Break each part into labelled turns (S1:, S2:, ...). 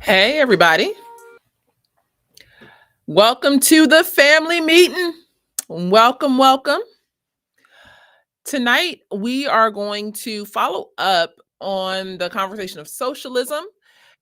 S1: Hey, everybody. Welcome to the family meeting. Welcome, welcome. Tonight, we are going to follow up on the conversation of socialism.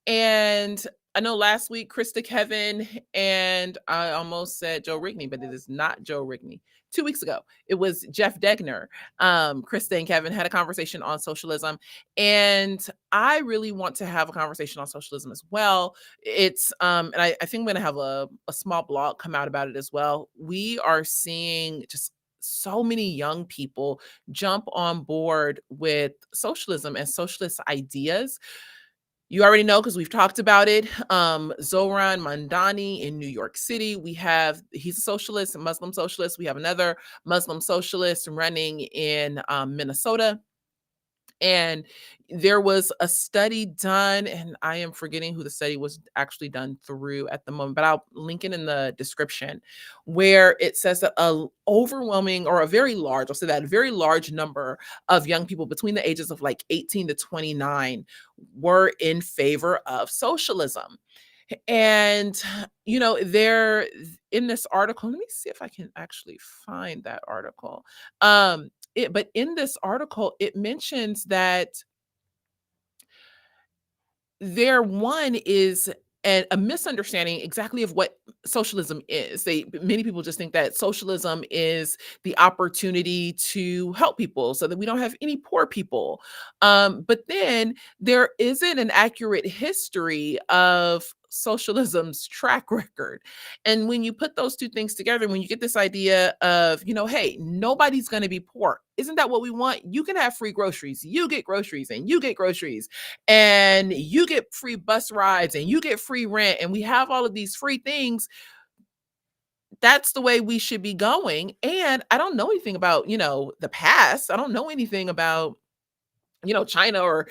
S1: And I know last week, Krista Kevin and I almost said Joe Rigney, but it is not Joe Rigney. 2 weeks ago, it was Jeff Degner. Krista and Kevin had a conversation on socialism. And I really want to have a conversation on socialism as well. And I think I'm going to have a small blog come out about it as well. We are seeing just so many young people jump on board with socialism and socialist ideas. You already know because we've talked about it. Zohran Mandani in New York City. He's a socialist, a Muslim socialist. We have another Muslim socialist running in Minnesota. And there was a study done, and I am forgetting who the study was actually done through at the moment, but I'll link it in the description, where it says that a overwhelming or a very large, I'll say that a very large number of young people between the ages of like 18 to 29 were in favor of socialism. And, they're in this article. Let me see if I can actually find that article. But in this article, it mentions that one is a misunderstanding exactly of what socialism is. Many people just think that socialism is the opportunity to help people so that we don't have any poor people. But then there isn't an accurate history of socialism's track record. And when you put those two things together, when you get this idea of, hey, nobody's going to be poor. Isn't that what we want? You can have free groceries. You get groceries and you get groceries and you get free bus rides and you get free rent. And we have all of these free things. That's the way we should be going. And I don't know anything about, the past. I don't know anything about China or,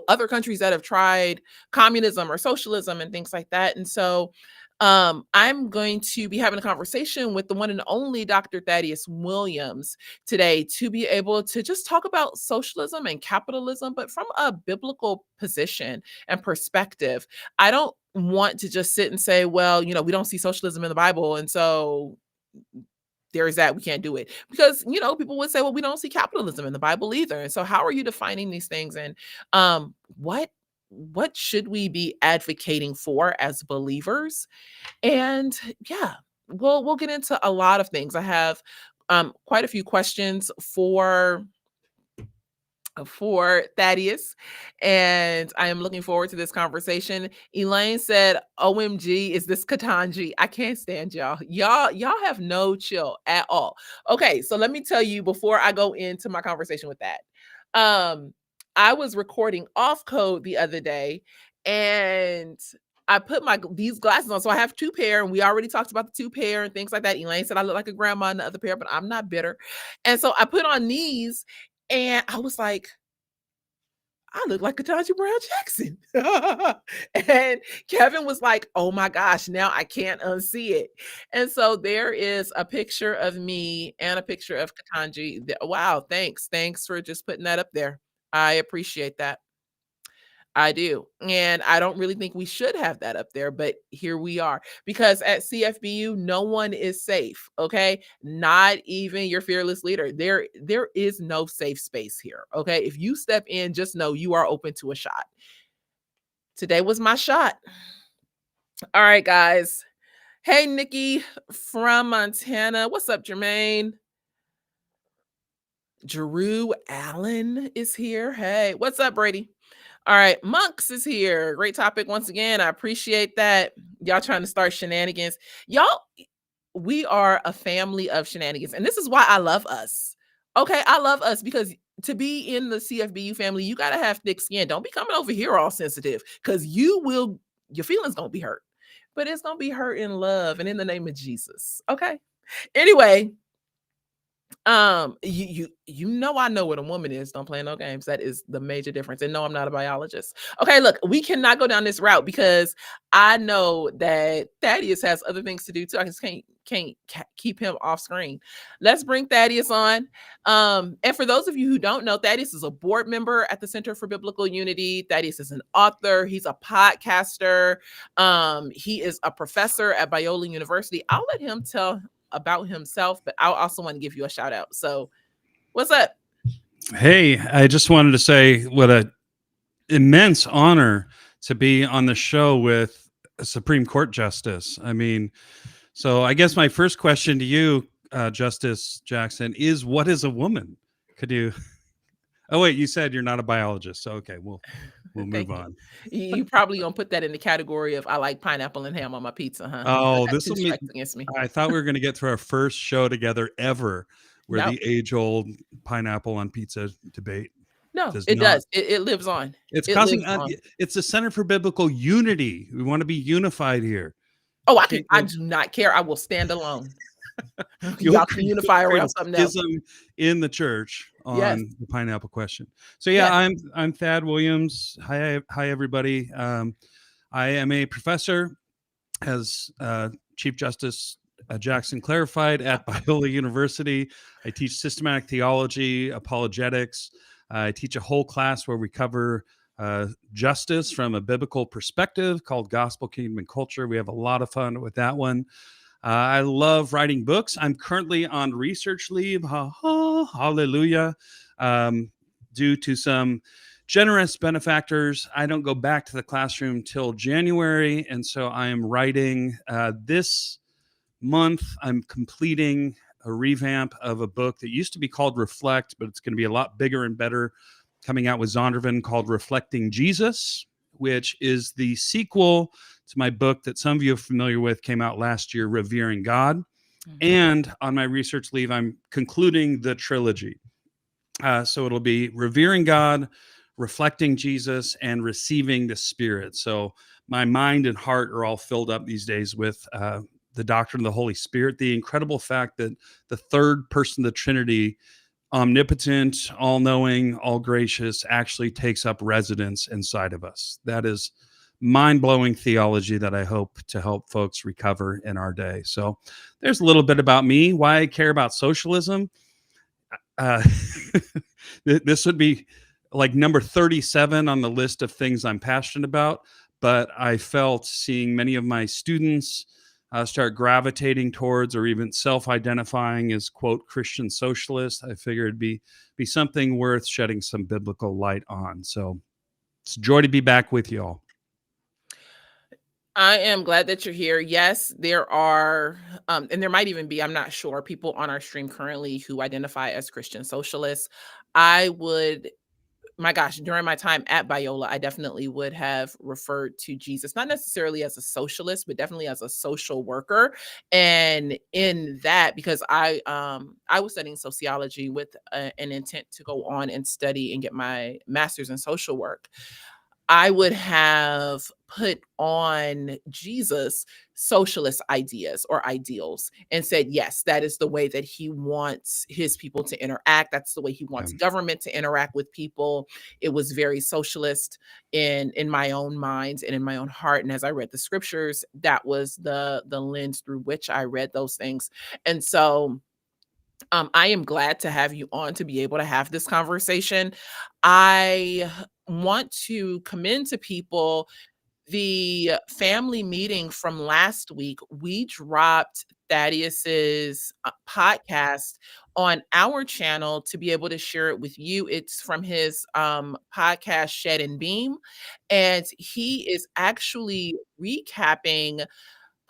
S1: other countries that have tried communism or socialism and things like that. And so I'm going to be having a conversation with the one and only Dr. Thaddeus Williams today to be able to just talk about socialism and capitalism, but from a biblical position and perspective. I don't want to just sit and say, well, we don't see socialism in the Bible. And so there is that, we can't do it, because people would say, well, we don't see capitalism in the Bible either. And so how are you defining these things? And what should we be advocating for as believers? And yeah, we'll get into a lot of things. I have quite a few questions for Thaddeus, and I am looking forward to this conversation. Elaine said, OMG, is this Katanji? I can't stand y'all. Y'all have no chill at all. Okay, so let me tell you before I go into my conversation with that. I was recording off code the other day, and I put these glasses on. So I have two pair, and we already talked about the two pair and things like that. Elaine said I look like a grandma in the other pair, but I'm not bitter. And so I put on these, and I was like, I look like Ketanji Brown Jackson. And Kevin was like, oh my gosh, now I can't unsee it. And so there is a picture of me and a picture of Ketanji. Wow, thanks. Thanks for just putting that up there. I appreciate that. I do. And I don't really think we should have that up there, but here we are. Because at CFBU, no one is safe, okay? Not even your fearless leader. There is no safe space here, okay? If you step in, just know you are open to a shot. Today was my shot. All right, guys. Hey, Nikki from Montana. What's up, Jermaine? Drew Allen is here. Hey, what's up, Brady? All right, Monks is here. Great topic once again. I appreciate that. Y'all trying to start shenanigans. Y'all, we are a family of shenanigans. And this is why I love us. Okay, I love us because to be in the CFBU family, you got to have thick skin. Don't be coming over here all sensitive because your feelings going to be hurt. But it's going to be hurt in love and in the name of Jesus. Okay. Anyway, I know what a woman is. Don't play no games. That is the major difference. And no, I'm not a biologist. Okay, look, we cannot go down this route because I know that Thaddeus has other things to do too. I just can't can't keep him off screen. Let's bring Thaddeus on. And for those of you who don't know, Thaddeus is a board member at the Center for Biblical Unity. Thaddeus is an author. He's a podcaster. He is a professor at Biola University. I'll let him tell about himself, but I also want to give you a shout out. So what's up?
S2: Hey, I just wanted to say what a immense honor to be on the show with a Supreme Court justice. I mean, so I guess my first question to you, Justice Jackson, is what is a woman? Could you? Oh wait, you said you're not a biologist, so okay, we'll move on.
S1: You probably gonna put that in the category of I like pineapple and ham on my pizza, huh?
S2: Oh,
S1: Got
S2: this
S1: two
S2: will be.
S1: strikes against me.
S2: I thought we were going to get through our first show together ever, where
S1: No,
S2: the age-old pineapple on pizza debate
S1: no,
S2: does
S1: it
S2: not.
S1: does. It lives on.
S2: It's
S1: It
S2: causing.
S1: lives on.
S2: It's the Center for Biblical Unity. We want to be unified here.
S1: Oh,
S2: We
S1: I
S2: can't
S1: I
S2: get-
S1: do not care. I will stand alone.
S2: You'll
S1: Y'all can unify around something else.
S2: schism in the church on
S1: Yes.
S2: the pineapple question. So yeah,
S1: Yes.
S2: I'm Thad Williams. Hi everybody. I am a professor, as Chief Justice Jackson clarified, at Biola University. I teach systematic theology, apologetics. I teach a whole class where we cover justice from a biblical perspective called Gospel, Kingdom, and Culture. We have a lot of fun with that one. I love writing books. I'm currently on research leave. Hallelujah. Due to some generous benefactors, I don't go back to the classroom till January. And so I am writing this month. I'm completing a revamp of a book that used to be called Reflect, but it's going to be a lot bigger and better, coming out with Zondervan, called Reflecting Jesus, which is the sequel to my book that some of you are familiar with, came out last year, Revering God.
S1: Mhm.
S2: And on my research leave, I'm concluding the trilogy. So it'll be Revering God, Reflecting Jesus, and Receiving the Spirit. So my mind and heart are all filled up these days with the doctrine of the Holy Spirit, the incredible fact that the third person of the Trinity, omnipotent, all-knowing, all-gracious, actually takes up residence inside of us. That is mind-blowing theology that I hope to help folks recover in our day. So there's a little bit about me, why I care about socialism. This would be like number 37 on the list of things I'm passionate about, but I felt seeing many of my students start gravitating towards or even self-identifying as, quote, Christian socialist, I figured it'd be something worth shedding some biblical light on. So it's a joy to be back with you all.
S1: I am glad that you're here. Yes, there are, and there might even be, I'm not sure, people on our stream currently who identify as Christian socialists. I would, my gosh, during my time at Biola, I definitely would have referred to Jesus, not necessarily as a socialist, but definitely as a social worker. And in that, because I was studying sociology with an intent to go on and study and get my master's in social work, I would have put on Jesus socialist ideas or ideals and said, yes, that is the way that he wants his people to interact. That's the way he wants government to interact with people. It was very socialist in my own mind and in my own heart. And as I read the scriptures, that was the lens through which I read those things. And so I am glad to have you on to be able to have this conversation. I want to commend to people the family meeting from last week. We dropped Thaddeus's podcast on our channel to be able to share it with you. It's from his podcast Shed and Beam, and he is actually recapping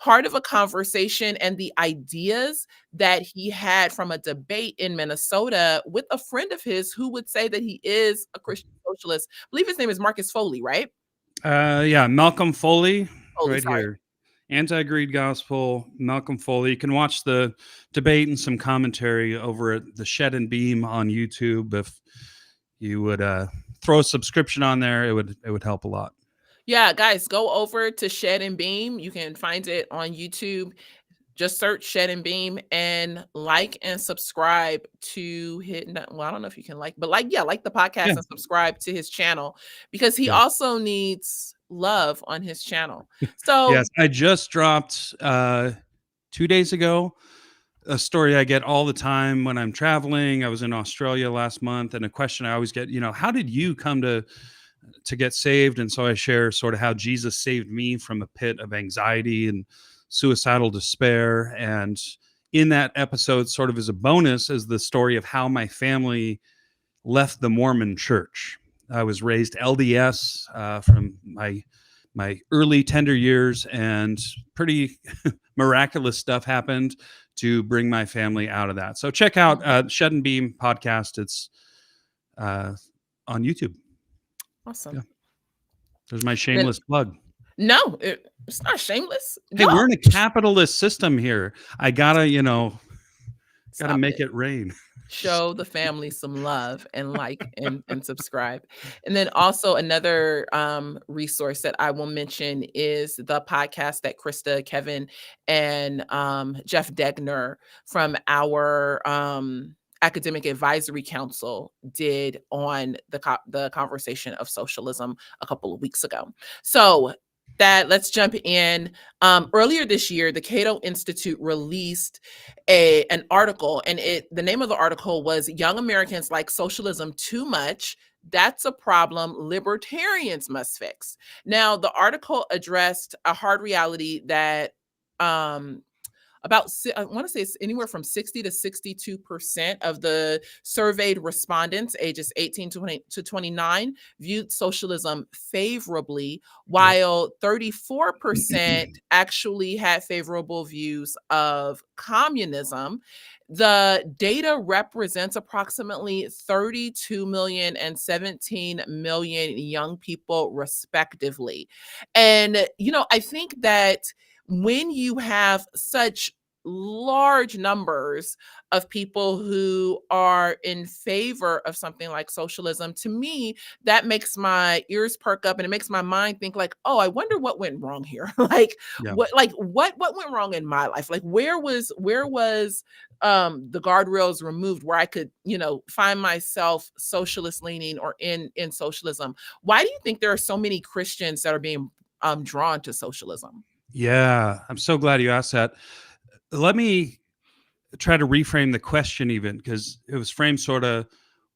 S1: part of a conversation and the ideas that he had from a debate in Minnesota with a friend of his who would say that he is a Christian socialist. I believe his name is Marcus Foley, right?
S2: Yeah, Malcolm Foley, right
S1: Sorry.
S2: here. Anti-Greed Gospel, Malcolm Foley. You can watch the debate and some commentary over at the Shed and Beam on YouTube. If you would throw a subscription on there, it would help a lot.
S1: Yeah, guys, go over to Shed and Beam. You can find it on YouTube. Just search Shed and Beam and like and subscribe to hit. Well, I don't know if you can like, but like the podcast and subscribe to his channel because he also needs love on his channel. So
S2: yes, I just dropped 2 days ago. A story I get all the time when I'm traveling. I was in Australia last month, and a question I always get, how did you come to get saved? And so I share sort of how Jesus saved me from a pit of anxiety and suicidal despair. And in that episode, sort of as a bonus, is the story of how my family left the Mormon church. I was raised LDS from my early tender years, and pretty miraculous stuff happened to bring my family out of that. So check out Shed and Beam podcast. It's on YouTube.
S1: Awesome.
S2: Yeah. There's my shameless plug.
S1: No, it's not shameless.
S2: Hey, we're in a capitalist system here. I gotta, gotta make it rain.
S1: Show the family some love and and subscribe. And then also another resource that I will mention is the podcast that Krista, Kevin, and Jeff Degner from our Academic Advisory Council did on the Conversation of Socialism a couple of weeks ago. So let's jump in. Earlier this year, the Cato Institute released an article, and the name of the article was "Young Americans Like Socialism Too Much. That's a problem libertarians must fix." Now, the article addressed a hard reality that I want to say it's anywhere from 60 to 62% of the surveyed respondents ages 18 to 29 viewed socialism favorably, while 34% actually had favorable views of communism. The data represents approximately 32 million and 17 million young people, respectively. And, I think that when you have such large numbers of people who are in favor of something like socialism, to me, that makes my ears perk up, and it makes my mind think like, oh, I wonder what went wrong here. What went wrong in my life? Like, where was the guardrails removed where I could, find myself socialist leaning or in socialism? Why do you think there are so many Christians that are being drawn to socialism?
S2: Yeah, I'm so glad you asked that. Let me try to reframe the question, even because it was framed sort of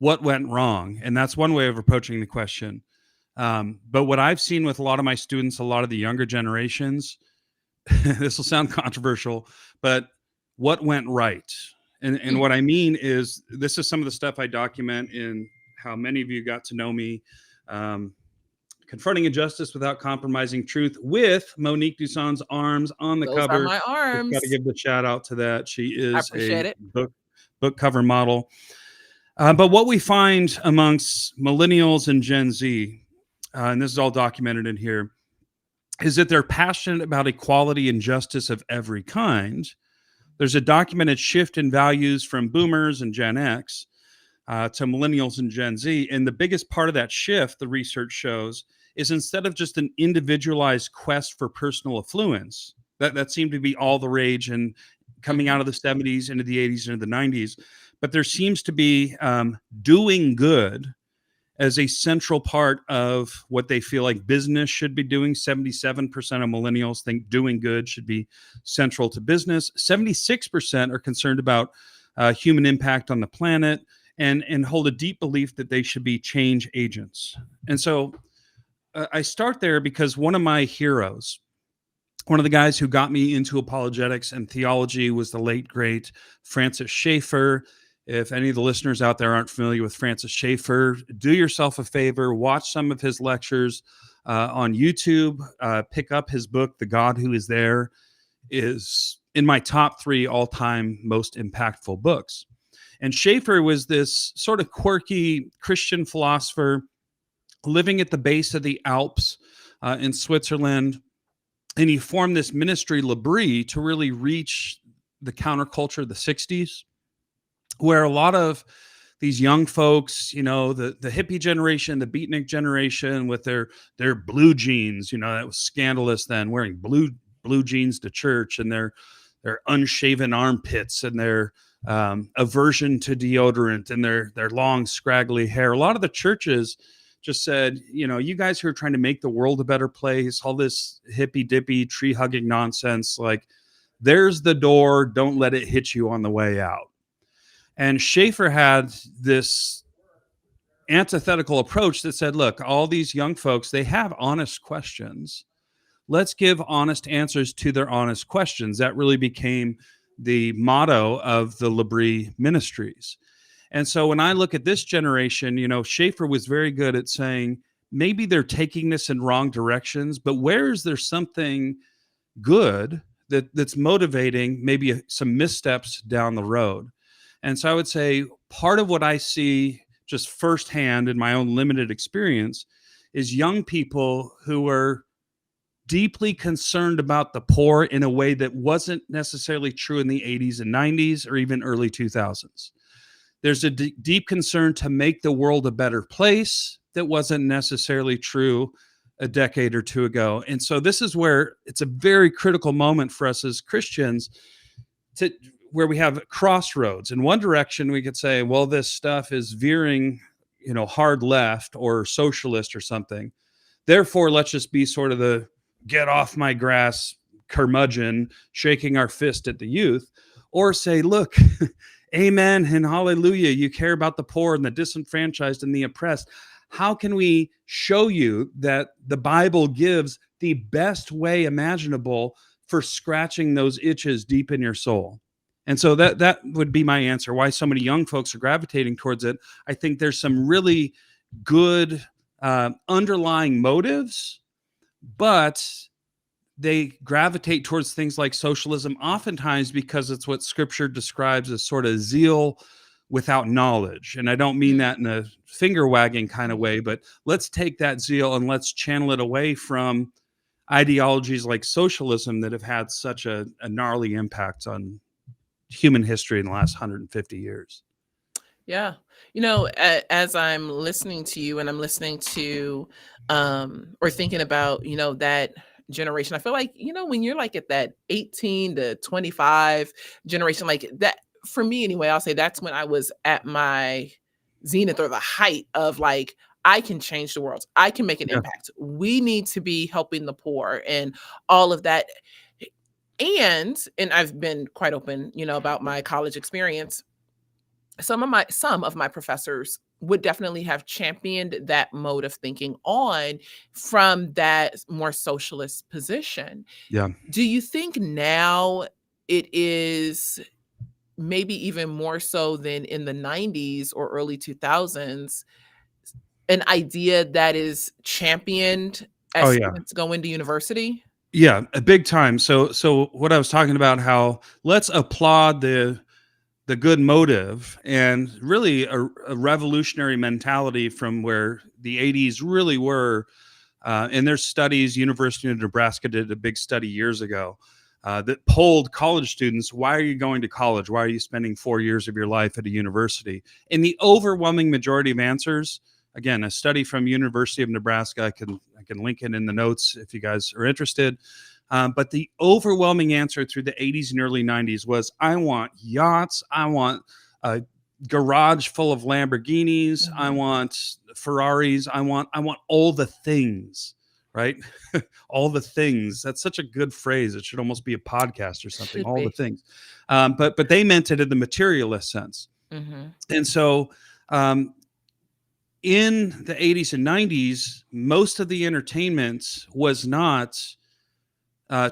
S2: what went wrong. And that's one way of approaching the question. But what I've seen with a lot of my students, a lot of the younger generations, this will sound controversial, but what went right? And what I mean is, this is some of the stuff I document in How Many of You Got to Know Me. Confronting Injustice Without Compromising Truth, with Monique Dussault's arms on the cover.
S1: Those are my arms.
S2: Got to give the shout out to that. She is
S1: a
S2: book cover model. But what we find amongst millennials and Gen Z, and this is all documented in here, is that they're passionate about equality and justice of every kind. There's a documented shift in values from boomers and Gen X to millennials and Gen Z. And the biggest part of that shift, the research shows, is instead of just an individualized quest for personal affluence, that seemed to be all the rage and coming out of the 70s into the 80s into the 90s, but there seems to be doing good as a central part of what they feel like business should be doing. 77% of millennials think doing good should be central to business. 76% are concerned about human impact on the planet, and hold a deep belief that they should be change agents. And so I start there because one of my heroes, one of the guys who got me into apologetics and theology, was the late, great Francis Schaefer. If any of the listeners out there aren't familiar with Francis Schaefer, do yourself a favor, watch some of his lectures on YouTube, pick up his book, The God Who Is There, is in my top 3 all-time most impactful books. And Schaefer was this sort of quirky Christian philosopher living at the base of the Alps in Switzerland. And he formed this ministry, L'Abri, to really reach the counterculture of the 60s, where a lot of these young folks, the hippie generation, the beatnik generation, with their blue jeans, that was scandalous then, wearing blue jeans to church, and their unshaven armpits, and their aversion to deodorant, and their long scraggly hair. A lot of the churches just said, you guys who are trying to make the world a better place, all this hippy dippy tree hugging nonsense, like, There's the door. Don't let it hit you on the way out. And Schaefer had this antithetical approach that said, look, all these young folks, they have honest questions. Let's give honest answers to their honest questions. That really became the motto of the L'Abri Ministries. And so when I look at this generation, Schaefer was very good at saying, maybe they're taking this in wrong directions, but where is there something good that's motivating maybe some missteps down the road? And so I would say part of what I see just firsthand in my own limited experience is young people who are deeply concerned about the poor in a way that wasn't necessarily true in the 80s and 90s or even early 2000s. There's a deep concern to make the world a better place that wasn't necessarily true a decade or two ago. And so this is where it's a very critical moment for us as Christians where we have crossroads. In one direction, we could say, well, this stuff is veering, hard left or socialist or something. Therefore, let's just be sort of the get off my grass curmudgeon, shaking our fist at the youth, or say, look, amen and hallelujah, you care about the poor and the disenfranchised and the oppressed. How can we show you that the Bible gives the best way imaginable for scratching those itches deep in your soul? And so that would be my answer, why so many young folks are gravitating towards it. I think there's some really good underlying motives, but they gravitate towards things like socialism oftentimes because it's what Scripture describes as sort of zeal without knowledge. And I don't mean that in a finger wagging kind of way, but let's take that zeal and let's channel it away from ideologies like socialism that have had such a gnarly impact on human history in the last 150 years.
S1: Yeah. As I'm listening to you and I'm listening to or thinking about, that generation, I feel like, when you're like at that 18 to 25 generation, like that, for me anyway, I'll say that's when I was at my zenith or the height of like, I can change the world. I can make an impact. We need to be helping the poor and all of that. And I've been quite open, about my college experience. Some of my professors would definitely have championed that mode of thinking on from that more socialist position.
S2: Yeah.
S1: Do you think now it is maybe even more so than in the 90s or early 2000s, an idea that is championed as students go into university?
S2: Yeah, a big time. So what I was talking about, how let's applaud the good motive and really a revolutionary mentality from where the 80s really were. And there's studies, University of Nebraska did a big study years ago that polled college students, why are you going to college? Why are you spending 4 years of your life at a university? And the overwhelming majority of answers, again, a study from University of Nebraska, I can link it in the notes if you guys are interested. But the overwhelming answer through the 80s and early 90s was, I want yachts. I want a garage full of Lamborghinis. I want Ferraris. I want all the things, right? All the things. That's such a good phrase. It should almost be a podcast or something. All the things. But they meant it in the materialist sense. And so in the 80s and 90s, most of the entertainment was not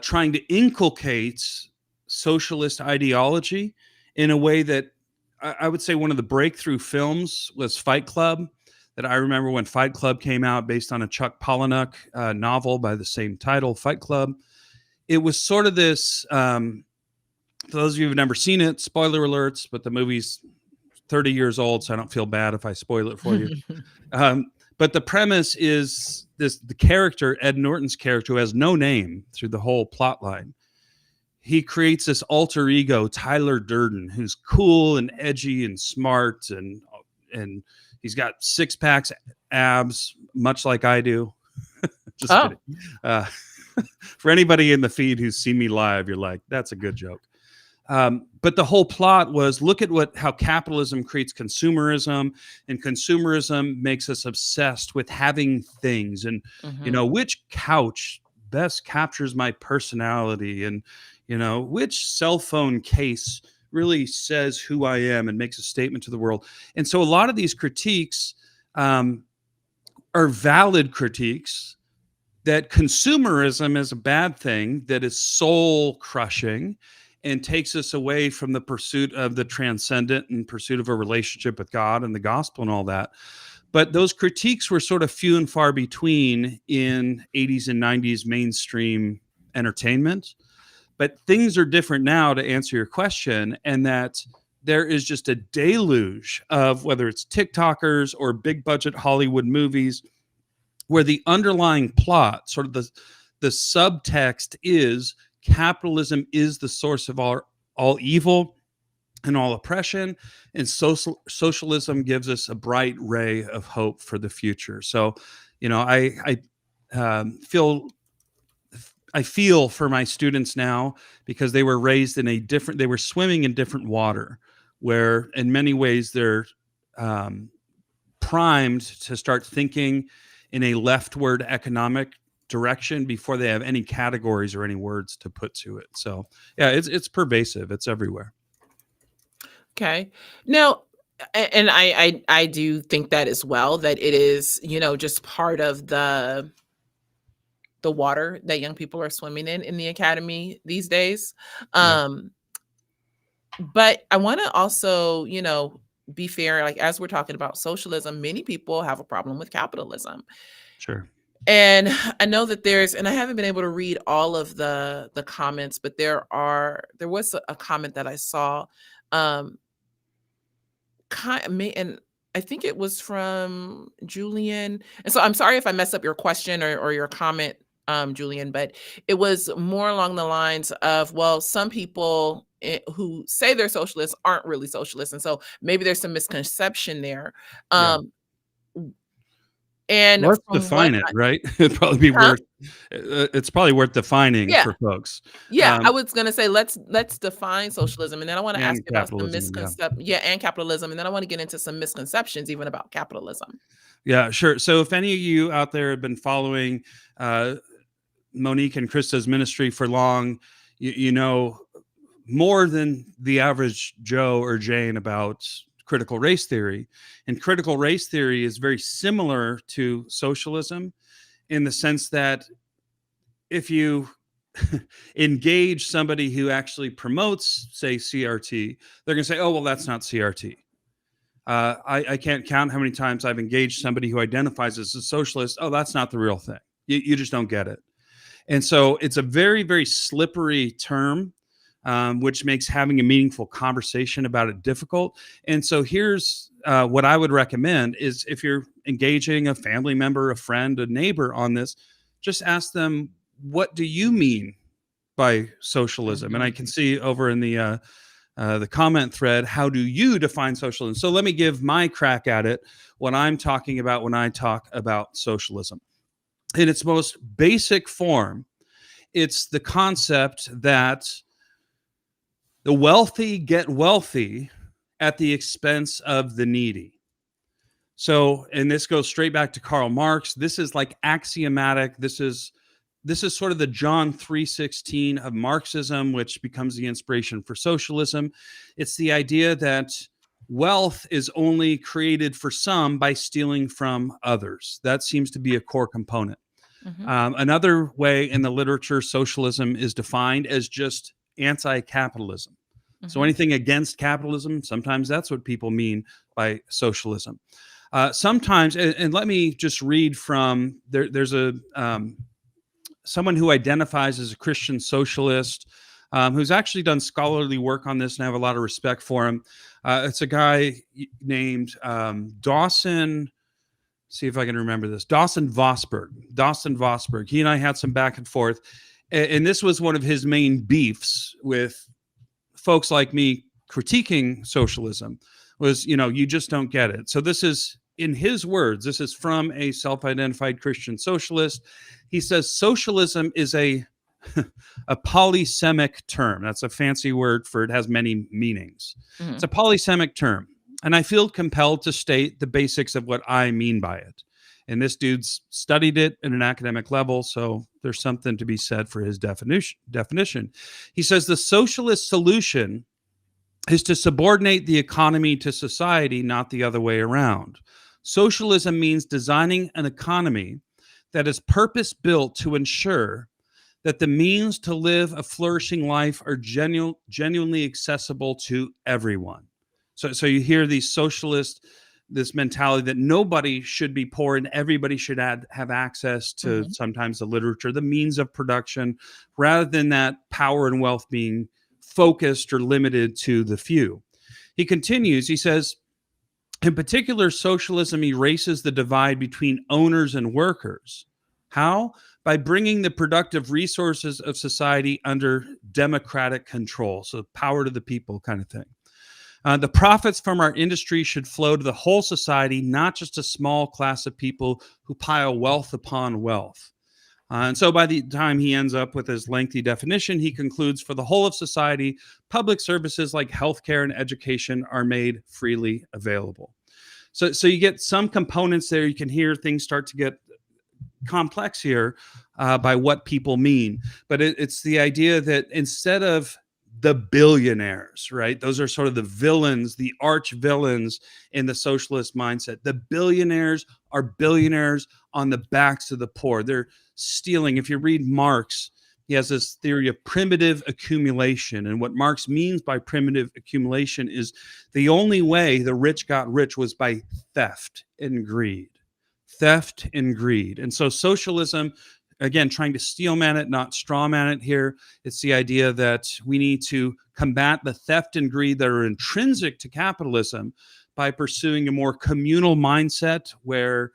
S2: trying to inculcate socialist ideology in a way that I would say one of the breakthrough films was Fight Club. That I remember when Fight Club came out, based on a Chuck Palahniuk novel by the same title, Fight Club. It was sort of this, for those of you who've never seen it, spoiler alerts, but the movie's 30 years old, so I don't feel bad if I spoil it for you. But the premise is the character, Ed Norton's character, who has no name through the whole plot line. He creates this alter ego, Tyler Durden, who's cool and edgy and smart, and he's got 6-packs, abs, much like I do. Just kidding. For anybody in the feed who's seen me live, you're like, that's a good joke. But the whole plot was, look at how capitalism creates consumerism, and consumerism makes us obsessed with having things. And, which couch best captures my personality, and which cell phone case really says who I am and makes a statement to the world. And so a lot of these critiques are valid critiques, that consumerism is a bad thing, that is soul crushing and takes us away from the pursuit of the transcendent and pursuit of a relationship with God and the gospel and all that. But those critiques were sort of few and far between in 80s and 90s mainstream entertainment. But things are different now, to answer your question, and that there is just a deluge of, whether it's TikTokers or big budget Hollywood movies, where the underlying plot, sort of the subtext, is capitalism is the source of all evil and all oppression, and socialism gives us a bright ray of hope for the future. So, I feel for my students now, because they were raised in they were swimming in different water, where in many ways they're primed to start thinking in a leftward economic direction before they have any categories or any words to put to it. So yeah, it's pervasive. It's everywhere.
S1: Okay. Now, and I do think that as well, that it is, just part of the water that young people are swimming in the academy these days.
S2: Yeah.
S1: But I want to also, be fair, like as we're talking about socialism, many people have a problem with capitalism.
S2: Sure.
S1: And I know that and I haven't been able to read all of the comments, but there was a comment that I saw, and I think it was from Julian. And so I'm sorry if I mess up your question or your comment, Julian, but it was more along the lines of, well, some people who say they're socialists aren't really socialists. And so maybe there's some misconception there.
S2: Yeah.
S1: And
S2: Let's
S1: from
S2: define it, right? It'd probably be
S1: Huh?
S2: it's probably worth defining
S1: Yeah.
S2: for folks.
S1: Yeah, I was gonna say let's define socialism, and then I want to ask
S2: And
S1: you about some
S2: capitalism, yeah.
S1: and capitalism, and then I want to get into some misconceptions even about capitalism.
S2: Yeah, sure. So if any of you out there have been following Monique and Krista's ministry for long, you know more than the average Joe or Jane about critical race theory. And critical race theory is very similar to socialism, in the sense that if you engage somebody who actually promotes, say, CRT, they're going to say, oh, well, that's not CRT. I can't count how many times I've engaged somebody who identifies as a socialist. Oh, that's not the real thing. You just don't get it. And so it's a very, very slippery term, which makes having a meaningful conversation about it difficult. And so here's what I would recommend is, if you're engaging a family member, a friend, a neighbor on this, just ask them, what do you mean by socialism?
S1: Mm-hmm.
S2: And I can see over in the comment thread, how do you define socialism? So let me give my crack at it, what I'm talking about when I talk about socialism. In its most basic form, it's the concept that the wealthy get wealthy at the expense of the needy. So, and this goes straight back to Karl Marx. This is like axiomatic. This is sort of the John 3:16 of Marxism, which becomes the inspiration for socialism. It's the idea that wealth is only created for some by stealing from others. That seems to be a core component.
S1: Mm-hmm.
S2: Another way in the literature, socialism is defined as just anti-capitalism. Mm-hmm. So anything against capitalism, sometimes that's what people mean by socialism. Sometimes, and let me just read from, there's a someone who identifies as a Christian socialist, who's actually done scholarly work on this, and I have a lot of respect for him. It's a guy named Dawson. See if I can remember this. Dawson Vosberg. He and I had some back and forth. And this was one of his main beefs with folks like me critiquing socialism, was, you just don't get it. So this is, in his words, this is from a self-identified Christian socialist. He says socialism is a polysemic term. That's a fancy word for it has many meanings. Mm-hmm. It's a polysemic term. And I feel compelled to state the basics of what I mean by it. And this dude's studied it at an academic level, so there's something to be said for his definition. He says the socialist solution is to subordinate the economy to society, not the other way around. Socialism means designing an economy that is purpose-built to ensure that the means to live a flourishing life are genuinely accessible to everyone. So you hear these socialists, this mentality that nobody should be poor and everybody should have access to sometimes the literature, the means of production, rather than that power and wealth being focused or limited to the few. He continues, he says, in particular, socialism erases the divide between owners and workers. How? By bringing the productive resources of society under democratic control, so power to the people kind of thing. The profits from our industry should flow to the whole society, not just a small class of people who pile wealth upon wealth. And so by the time he ends up with his lengthy definition, he concludes, for the whole of society, public services like healthcare and education are made freely available. So you get some components there. You can hear things start to get complex here by what people mean. But it's the idea that instead of the billionaires, right? Those are sort of the villains, the arch villains in the socialist mindset. The billionaires are billionaires on the backs of the poor. They're stealing. If you read Marx, he has this theory of primitive accumulation. And what Marx means by primitive accumulation is the only way the rich got rich was by theft and greed. Theft and greed. And so socialism, again, trying to steelman it, not strawman it here. It's the idea that we need to combat the theft and greed that are intrinsic to capitalism by pursuing a more communal mindset where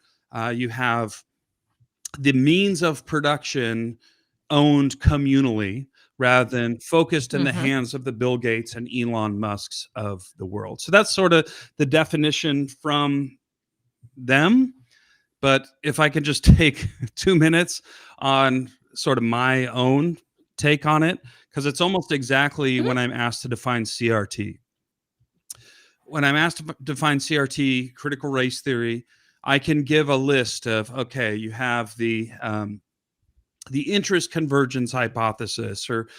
S2: you have the means of production owned communally rather than focused in the hands of the Bill Gates and Elon Musks of the world. So that's sort of the definition from them. But if I could just take 2 minutes on sort of my own take on it, because it's almost exactly when I'm asked to define CRT. When I'm asked to define CRT, critical race theory, I can give a list of, okay, you have the interest convergence hypothesis, or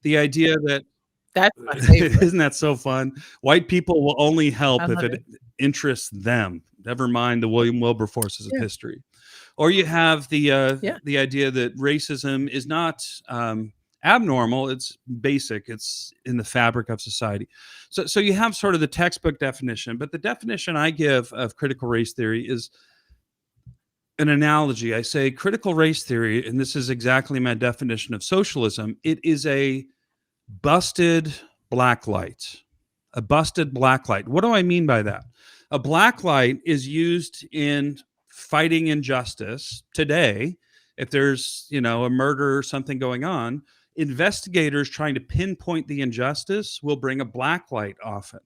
S2: the idea that
S1: That's my favorite.
S2: isn't that so fun? White people will only help
S1: I
S2: if
S1: love
S2: it
S1: it.
S2: interests them. Never mind the William Wilberforces of
S1: Yeah.
S2: history. Or you have the
S1: Yeah.
S2: idea that racism is not abnormal; it's basic. It's in the fabric of society. So you have sort of the textbook definition, but the definition I give of critical race theory is an analogy. I say critical race theory, and this is exactly my definition of socialism. It is a busted black light. A busted black light. What do I mean by that? A black light is used in fighting injustice today. If there's, a murder or something going on, investigators trying to pinpoint the injustice will bring a black light often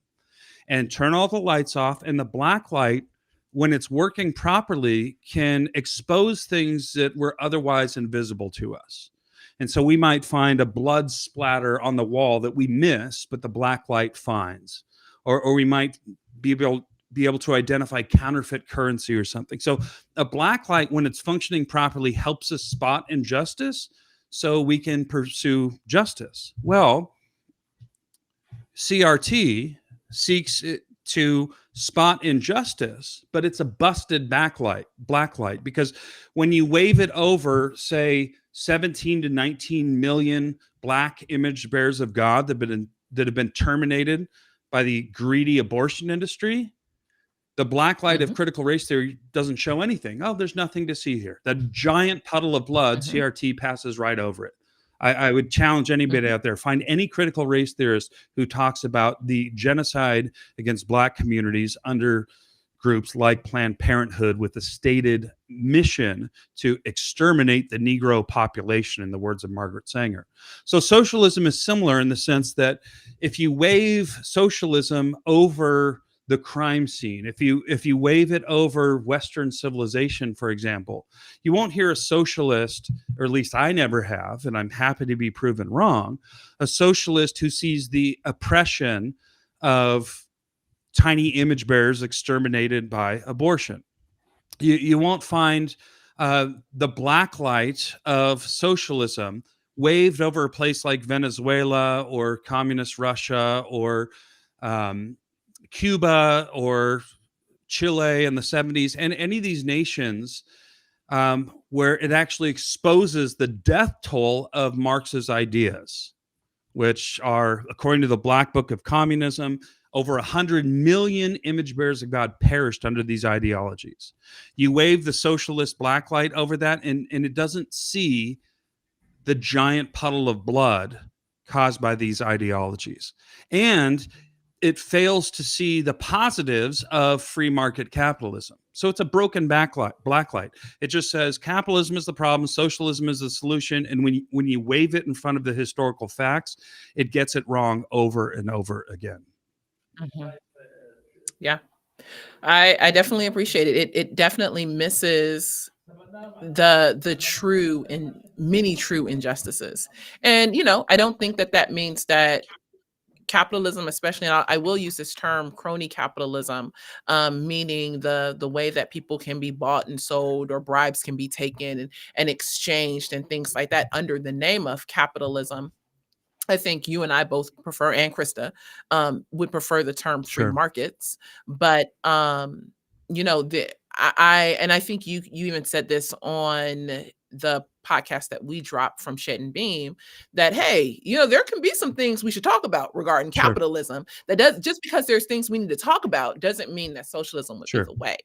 S2: and turn all the lights off. And the black light, when it's working properly, can expose things that were otherwise invisible to us. And so we might find a blood splatter on the wall that we miss, but the black light finds. Or we might be able to identify counterfeit currency or something. So a black light, when it's functioning properly, helps us spot injustice so we can pursue justice. Well, CRT seeks to spot injustice, but it's a busted black light, because when you wave it over, say, 17 to 19 million black image bearers of God that have been terminated by the greedy abortion industry, the black light of critical race theory doesn't show anything. Oh, there's nothing to see here. That giant puddle of blood, CRT passes right over it. I would challenge anybody out there, find any critical race theorist who talks about the genocide against black communities under groups like Planned Parenthood with the stated mission to exterminate the Negro population, in the words of Margaret Sanger. So socialism is similar in the sense that if you wave socialism over the crime scene, if you wave it over Western civilization, for example, you won't hear a socialist, or at least I never have, and I'm happy to be proven wrong, a socialist who sees the oppression of tiny image bearers exterminated by abortion. You won't find the black light of socialism waved over a place like Venezuela or communist Russia or um, Cuba or Chile in the 70s, and any of these nations where it actually exposes the death toll of Marx's ideas, which are, according to the Black Book of Communism, over 100 million image bearers of God perished under these ideologies. You wave the socialist blacklight over that, and it doesn't see the giant puddle of blood caused by these ideologies. And it fails to see the positives of free market capitalism. So it's a broken blacklight. It just says capitalism is the problem, socialism is the solution, and when you wave it in front of the historical facts, it gets it wrong over and over again.
S1: Mhm. Yeah, I definitely appreciate it. It definitely misses the true and many true injustices. And I don't think that that means that capitalism, especially, and I will use this term, crony capitalism, meaning the way that people can be bought and sold, or bribes can be taken and exchanged and things like that under the name of capitalism. I think you and I both prefer, and Krista would prefer the term free
S2: Sure.
S1: markets. But I think you even said this on the podcast that we dropped from Shed and Beam, that hey, there can be some things we should talk about regarding
S2: Sure.
S1: capitalism. That does, just because there's things we need to talk about doesn't mean that socialism would be
S2: Sure.
S1: the way.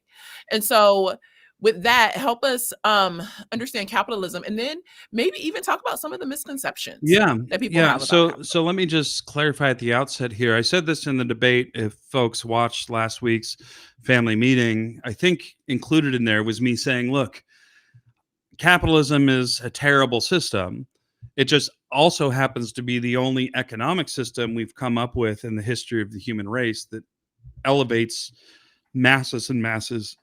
S1: And so with that, help us understand capitalism, and then maybe even talk about some of the misconceptions
S2: Yeah,
S1: that people
S2: yeah.
S1: have about
S2: So
S1: capitalism.
S2: let me just clarify at the outset here. I said this in the debate. If folks watched last week's family meeting, I think included in there was me saying, look, capitalism is a terrible system. It just also happens to be the only economic system we've come up with in the history of the human race that elevates masses and masses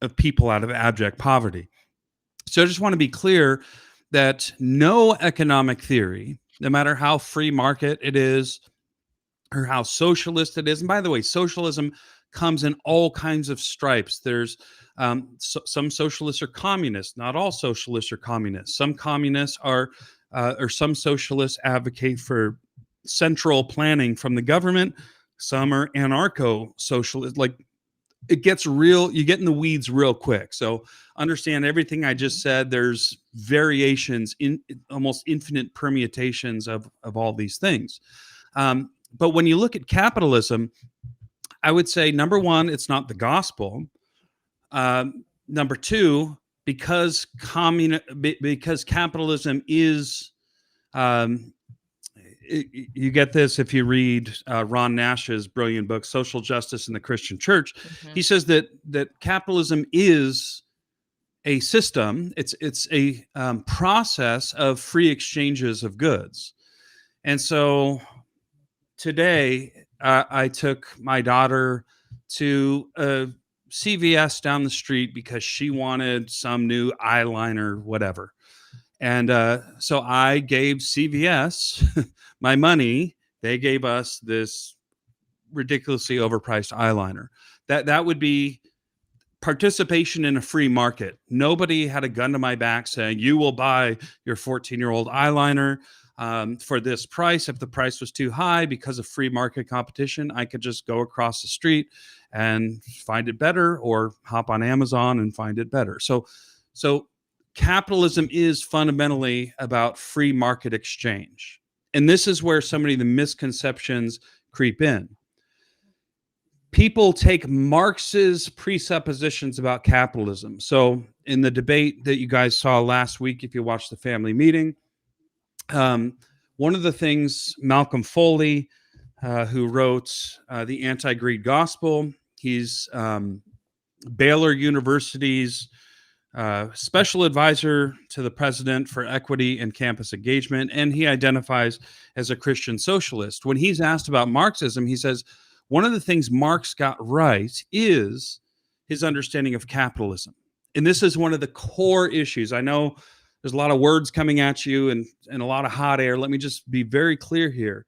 S2: of people out of abject poverty. So I just want to be clear that no economic theory, no matter how free market it is or how socialist it is, and by the way, socialism comes in all kinds of stripes. There's some socialists are communists. Not all socialists are communists. Some communists are, or some socialists advocate for central planning from the government. Some are anarcho-socialist. Like, it gets real, you get in the weeds real quick. So understand everything I just said. There's variations, in almost infinite permutations of all these things. But when you look at capitalism, I would say, number one, it's not the gospel. Number two, because capitalism is, you get this if you read Ron Nash's brilliant book, Social Justice in the Christian Church. He says that capitalism is a system. It's a process of free exchanges of goods. And so today, I took my daughter to a CVS down the street because she wanted some new eyeliner, whatever. And so I gave CVS my money. They gave us this ridiculously overpriced eyeliner. That would be participation in a free market. Nobody had a gun to my back saying, you will buy your 14-year-old eyeliner for this price. If the price was too high because of free market competition, I could just go across the street and find it better, or hop on Amazon and find it better. So capitalism is fundamentally about free market exchange. And this is where so many of the misconceptions creep in. People take Marx's presuppositions about capitalism. So in the debate that you guys saw last week, if you watched the family meeting, one of the things Malcolm Foley, who wrote The Anti-Greed Gospel, he's Baylor University's special advisor to the president for equity and campus engagement, and he identifies as a Christian socialist. When he's asked about Marxism, he says, one of the things Marx got right is his understanding of capitalism. And this is one of the core issues. I know there's a lot of words coming at you and a lot of hot air. Let me just be very clear here.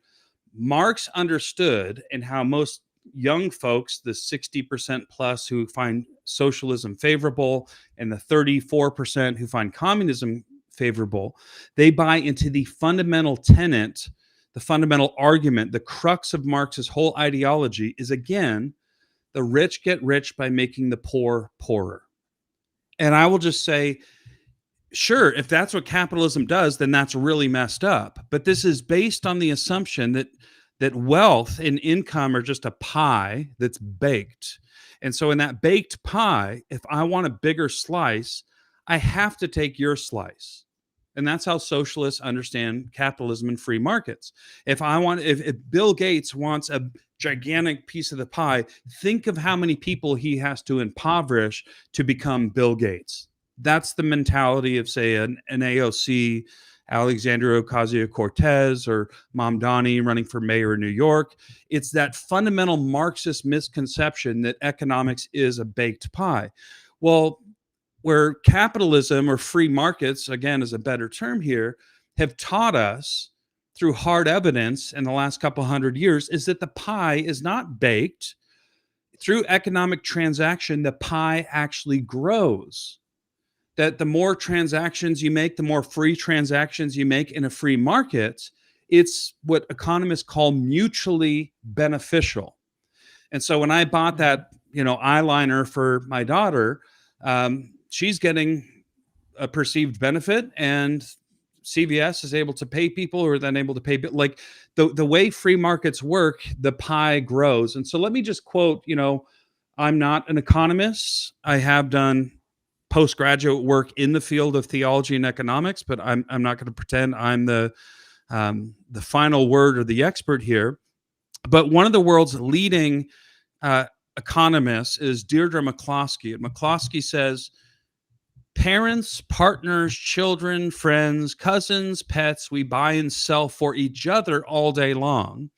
S2: Marx understood, and how most young folks, the 60% plus who find socialism favorable and the 34% who find communism favorable, they buy into the fundamental tenet, the fundamental argument, the crux of Marx's whole ideology is, again, the rich get rich by making the poor poorer. And I will just say, sure, if that's what capitalism does, then that's really messed up. But this is based on the assumption that wealth and income are just a pie that's baked. And so in that baked pie, if I want a bigger slice, I have to take your slice. And that's how socialists understand capitalism and free markets. If Bill Gates wants a gigantic piece of the pie, think of how many people he has to impoverish to become Bill Gates. That's the mentality of, say, an AOC, Alexandria Ocasio-Cortez, or Mamdani running for mayor in New York. It's that fundamental Marxist misconception that economics is a baked pie. Well, where capitalism or free markets, again, is a better term here, have taught us through hard evidence in the last couple hundred years is that the pie is not baked. Through economic transaction, the pie actually grows. That the more transactions you make, the more free transactions you make in a free market, it's what economists call mutually beneficial. And so when I bought that, eyeliner for my daughter, she's getting a perceived benefit, and CVS is able to pay people who are then able to pay. Like the way free markets work, the pie grows. And so let me just quote, I'm not an economist. I have done postgraduate work in the field of theology and economics, but I'm not going to pretend I'm the final word or the expert here. But one of the world's leading economists is Deirdre McCloskey. And McCloskey says, parents, partners, children, friends, cousins, pets, we buy and sell for each other all day long.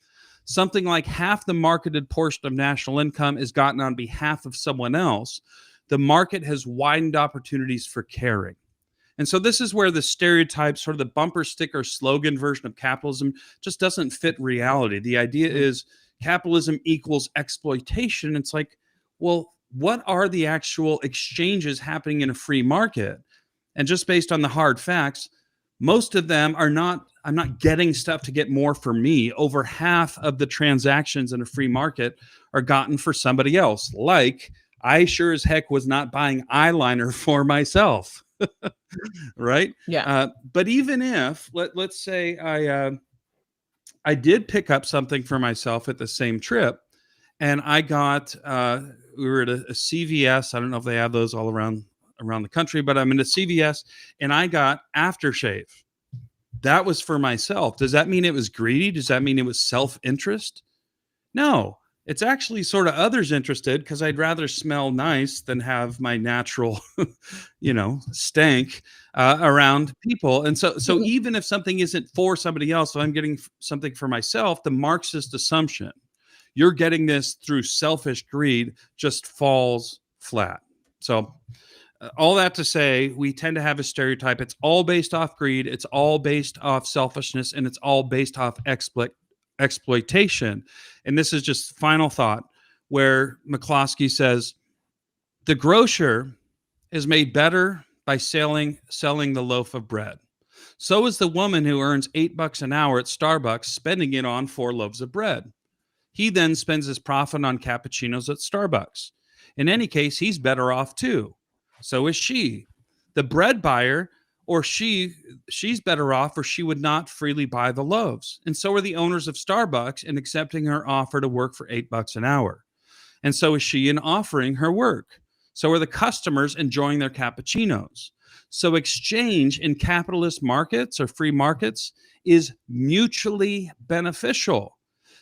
S2: Something like half the marketed portion of national income is gotten on behalf of someone else. The market has widened opportunities for caring. And so this is where the stereotype, sort of the bumper sticker slogan version of capitalism, just doesn't fit reality. The idea is capitalism equals exploitation. It's like, well, what are the actual exchanges happening in a free market? And just based on the hard facts, most of them are not, I'm not getting stuff to get more for me. Over half of the transactions in a free market are gotten for somebody else. Like, I sure as heck was not buying eyeliner for myself. Right?
S1: Yeah.
S2: But even if, let's say I did pick up something for myself at the same trip, and I got, we were at a CVS. I don't know if they have those all around the country, but I'm in a CVS, and I got aftershave. That was for myself. Does that mean it was greedy? Does that mean it was self-interest? No. It's actually sort of others interested, because I'd rather smell nice than have my natural, stank around people. And so even if something isn't for somebody else, so I'm getting something for myself, the Marxist assumption, you're getting this through selfish greed, just falls flat. So all that to say, we tend to have a stereotype. It's all based off greed. It's all based off selfishness, and it's all based off exploitation. And this is just final thought, where McCloskey says, the grocer is made better by selling the loaf of bread. So is the woman who earns $8 an hour at Starbucks spending it on 4 loaves of bread. He then spends his profit on cappuccinos at Starbucks. In any case, he's better off too. So is she. The bread buyer, or she's better off, or she would not freely buy the loaves. And so are the owners of Starbucks in accepting her offer to work for $8 an hour. And so is she in offering her work. So are the customers enjoying their cappuccinos. So exchange in capitalist markets or free markets is mutually beneficial.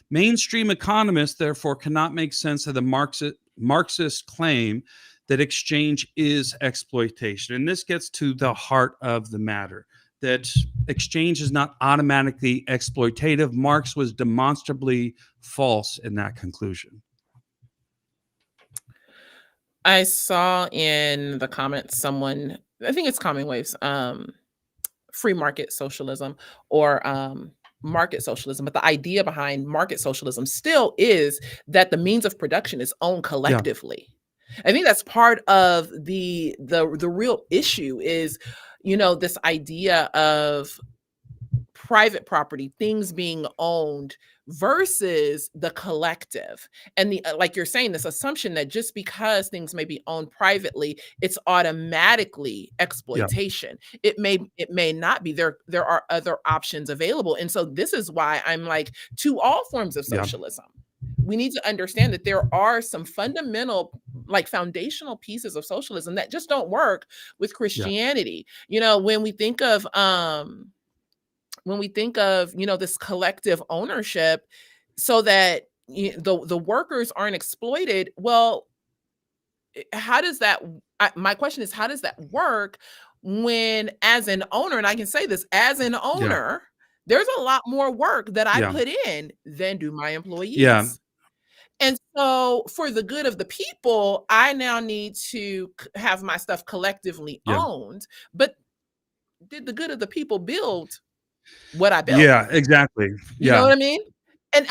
S2: Mainstream economists, therefore, cannot make sense of the Marxist claim that exchange is exploitation. And this gets to the heart of the matter, that exchange is not automatically exploitative. Marx was demonstrably false in that conclusion.
S1: I saw in the comments someone, I think it's Common Waves, free market socialism, or market socialism, but the idea behind market socialism still is that the means of production is owned
S2: Yeah.
S1: collectively. I think that's part of the real issue is, this idea of private property, things being owned versus the collective. And like you're saying, this assumption that just because things may be owned privately, it's automatically
S2: Yeah.
S1: exploitation. It may not be. There are other options available. And so this is why I'm like, to all forms of
S2: Yeah.
S1: socialism, we need to understand that there are some fundamental, like foundational pieces of socialism that just don't work with
S2: Yeah.
S1: Christianity. When we think of this collective ownership, so that the workers aren't exploited. Well, how does that my question is, how does that work when, as an owner, and I can say this, as an
S2: Yeah.
S1: owner, there's a lot more work that I
S2: Yeah.
S1: put in than do my
S2: Yeah.
S1: employees. And so, for the good of the people, I now need to have my stuff collectively
S2: Yeah.
S1: owned. But did the good of the people build what I built?
S2: Yeah. Exactly.
S1: You know
S2: Yeah.
S1: what I mean? And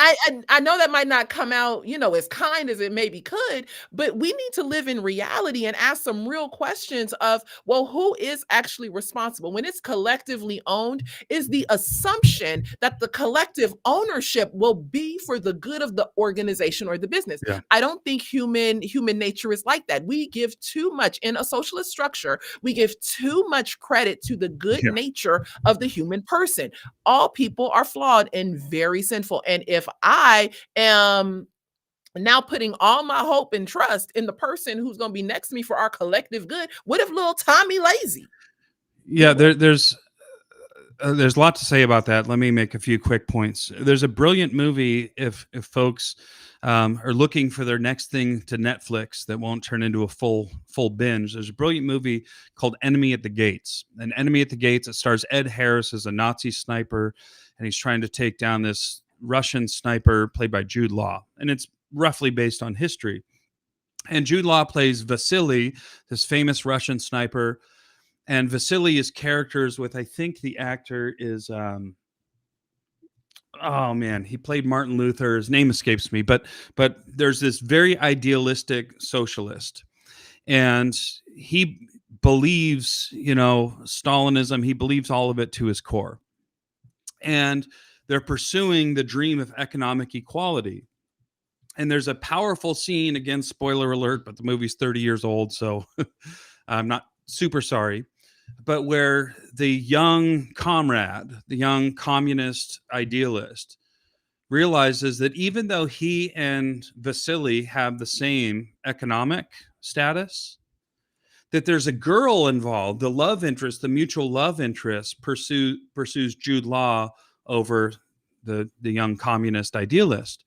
S1: I know that might not come out, as kind as it maybe could, but we need to live in reality and ask some real questions of, well, who is actually responsible? When it's collectively owned, is the assumption that the collective ownership will be for the good of the organization or the business.
S2: Yeah.
S1: I don't think human nature is like that. We give too much in a socialist structure. We give too much credit to the good
S2: Yeah.
S1: nature of the human person. All people are flawed and very sinful. And if I am now putting all my hope and trust in the person who's going to be next to me for our collective good, what if little Tommy lazy?
S2: Yeah. There's a lot to say about that. Let me make a few quick points. There's a brilliant movie if folks are looking for their next thing to Netflix that won't turn into a full binge. There's a brilliant movie called Enemy at the Gates. And Enemy at the Gates, it stars Ed Harris as a Nazi sniper, and he's trying to take down this Russian sniper played by Jude Law. And it's roughly based on history. And Jude Law plays Vasily, this famous Russian sniper. And Vasily is characters with, I think the actor is, oh man, he played Martin Luther. His name escapes me, but there's this very idealistic socialist, and he believes, Stalinism. He believes all of it to his core, and they're pursuing the dream of economic equality. And there's a powerful scene, again, spoiler alert, but the movie's 30 years old, so I'm not super sorry. But where the young comrade, the young communist idealist, realizes that even though he and Vasily have the same economic status, that there's a girl involved, the love interest, the mutual love interest pursues Jude Law over the young communist idealist.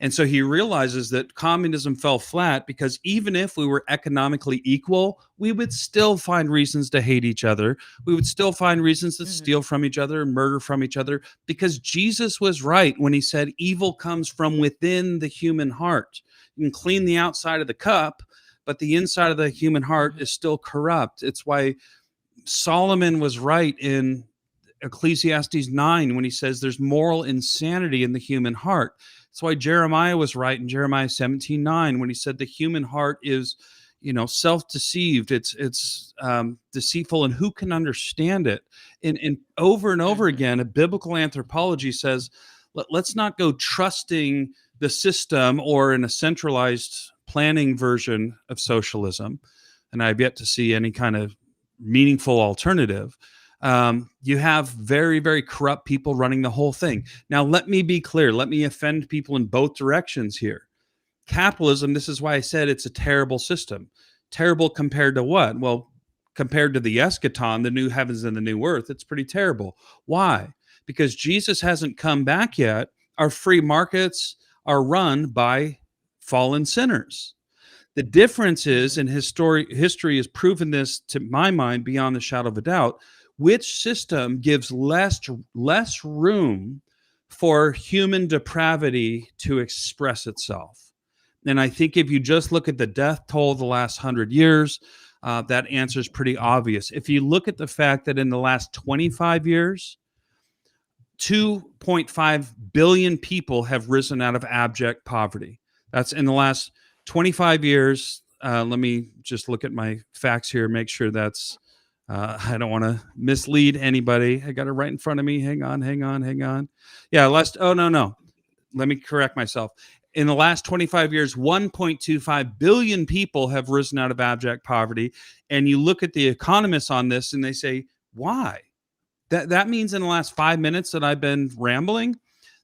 S2: And so he realizes that communism fell flat because even if we were economically equal, we would still find reasons to hate each other. We would still find reasons to steal from each other and murder from each other, because Jesus was right when he said evil comes from within the human heart. You can clean the outside of the cup, but the inside of the human heart is still corrupt. It's why Solomon was right in Ecclesiastes 9 when he says there's moral insanity in the human heart. That's why Jeremiah was right in Jeremiah 17:9 when he said the human heart is, self-deceived. It's deceitful, and who can understand it? And over and over again, a biblical anthropology says, let's not go trusting the system or in a centralized planning version of socialism. And I've yet to see any kind of meaningful alternative. You have very, very corrupt people running the whole thing. Now, let me be clear. Let me offend people in both directions here. Capitalism, this is why I said it's a terrible system. Terrible compared to what? Well, compared to the eschaton, the new heavens and the new earth, it's pretty terrible. Why? Because Jesus hasn't come back yet. Our free markets are run by fallen sinners. The difference is, and history has proven this to my mind beyond the shadow of a doubt, which system gives less room for human depravity to express itself. And I think if you just look at the death toll of the last 100 years, that answer is pretty obvious. If you look at the fact that in the last 25 years, 2.5 billion people have risen out of abject poverty. That's in the last 25 years. Let me just look at my facts here, make sure that's, I don't want to mislead anybody. I got it right in front of me. Hang on. Yeah, no. Let me correct myself. In the last 25 years, 1.25 billion people have risen out of abject poverty. And you look at the economists on this and they say, why? That means in the last 5 minutes that I've been rambling,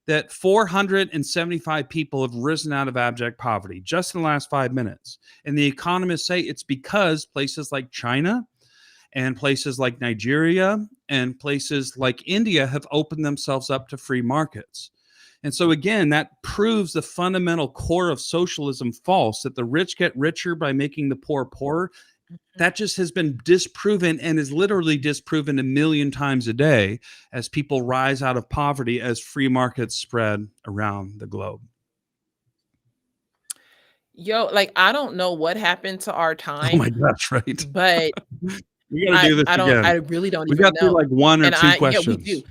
S2: that 475 people have risen out of abject poverty just in the last 5 minutes. And the economists say it's because places like China and places like Nigeria and places like India have opened themselves up to free markets. And so again, that proves the fundamental core of socialism false, that the rich get richer by making the poor poorer. That just has been disproven and is literally disproven a million times a day as people rise out of poverty, as free markets spread around the globe.
S1: Yo, like, I don't know what happened to our
S2: Oh my
S1: time,
S2: gosh, right.
S1: but
S2: We got to do this
S1: I
S2: again.
S1: really don't
S2: We
S1: even
S2: got through
S1: know.
S2: like one or
S1: And
S2: two
S1: yeah, we do.
S2: questions.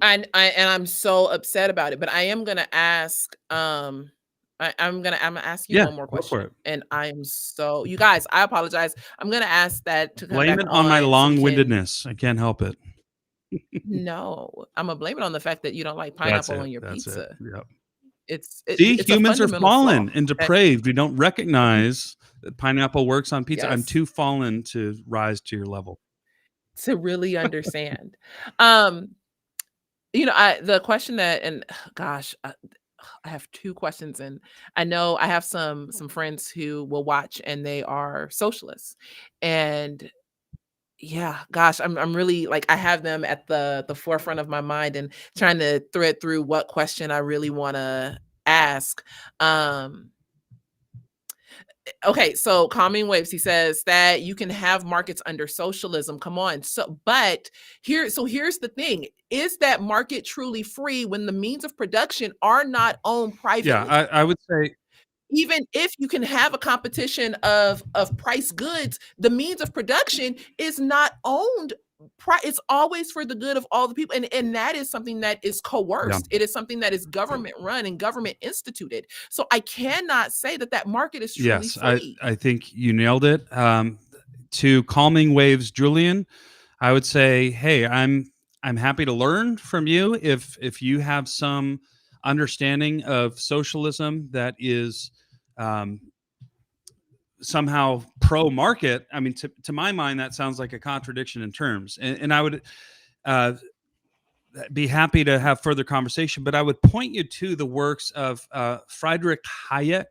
S1: And I'm so upset about it, but I am gonna ask, I'm gonna ask you
S2: Yeah,
S1: one more
S2: go for
S1: question.
S2: it.
S1: And I am so, you guys, I apologize. I'm gonna ask that to come
S2: Blame
S1: back
S2: it on my
S1: on so we can.
S2: long-windedness. I can't help it.
S1: No, I'm gonna blame it on the fact that you don't like
S2: That's
S1: pineapple
S2: it.
S1: on your
S2: That's it.
S1: pizza.
S2: Yep. See,
S1: It's a
S2: humans are
S1: fundamental flaw.
S2: fallen and depraved. We don't recognize that pineapple works on pizza. I'm
S1: Yes,
S2: too fallen to rise to your level.
S1: to really understand. Um, the question that, and gosh, I have 2 questions, and I know I have some friends who will watch, and they are socialists. And yeah, gosh, I'm really, like, I have them at the forefront of my mind and trying to thread through what question I really wanna ask. Um, okay, so Calming Waves, he says that you can have markets under socialism. Come on. Here's the thing. Is that market truly free when the means of production are not owned
S2: Yeah,
S1: privately?
S2: I would say,
S1: Even if you can have a competition of price goods, the means of production is not owned. It's always for the good of all the people, and that is something that is
S2: yeah.
S1: coerced. It is something that is government run and government instituted. So I cannot say that that market is truly
S2: Yes, I
S1: free.
S2: I think you nailed it. To Calming Waves, Julian, I would say, hey, I'm happy to learn from you if you have some understanding of socialism that is um, somehow pro market. I mean, to my mind, that sounds like a contradiction in terms, and I would uh, be happy to have further conversation. But I would point you to the works of Frederick Hayek.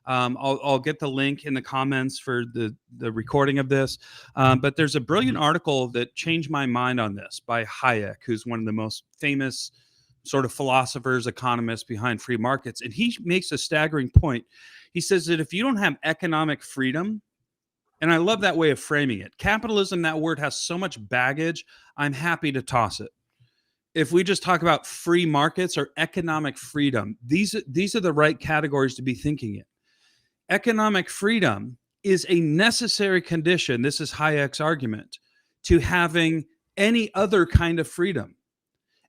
S2: I'll get the link in the comments for the recording of this. But there's a brilliant article that changed my mind on this by Hayek, who's one of the most famous sort of philosophers, economists behind free markets. And he makes a staggering point. He says that if you don't have economic freedom, and I love that way of framing it, capitalism, that word has so much baggage, I'm happy to toss it. If we just talk about free markets or economic freedom, these are the right categories to be thinking in. Economic freedom is a necessary condition, this is Hayek's argument, to having any other kind of freedom.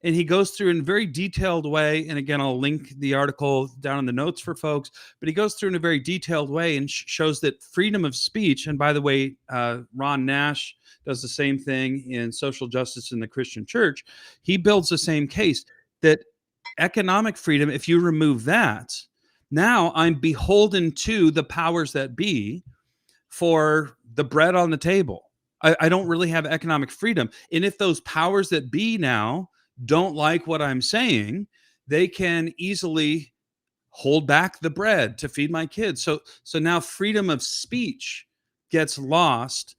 S2: And he goes through in a very detailed way. And again, I'll link the article down in the notes for folks, but he goes through in a very detailed way and shows that freedom of speech, and by the way, Ron Nash does the same thing in Social Justice in the Christian Church. He builds the same case that economic freedom, if you remove that, now I'm beholden to the powers that be for the bread on the table. I don't really have economic freedom. And if those powers that be now don't like what I'm saying, they can easily hold back the bread to feed my kids. So now freedom of speech gets lost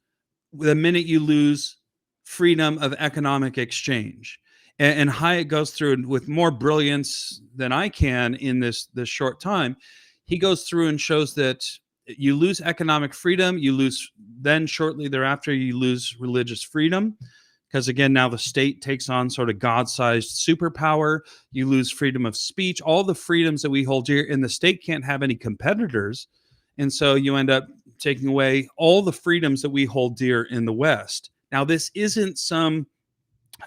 S2: the minute you lose freedom of economic exchange. And Hayek goes through with more brilliance than I can in this short time. He goes through and shows that you lose economic freedom, you lose, then shortly thereafter, you lose religious freedom. Because again, now the state takes on sort of God-sized superpower. You lose freedom of speech, all the freedoms that we hold dear, and the state can't have any competitors. And so you end up taking away all the freedoms that we hold dear in the West. Now, this isn't some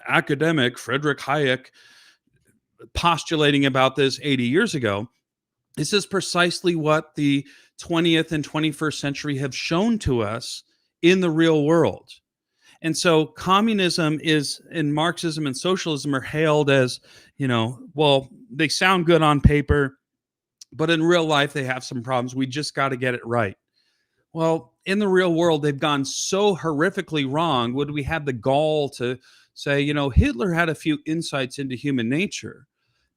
S2: academic Frederick Hayek postulating about this 80 years ago. This is precisely what the 20th and 21st century have shown to us in the real world. And so communism is, and Marxism and socialism are hailed as, well, they sound good on paper, but in real life, they have some problems. We just got to get it right. Well, in the real world, they've gone so horrifically wrong. Would we have the gall to say, Hitler had a few insights into human nature?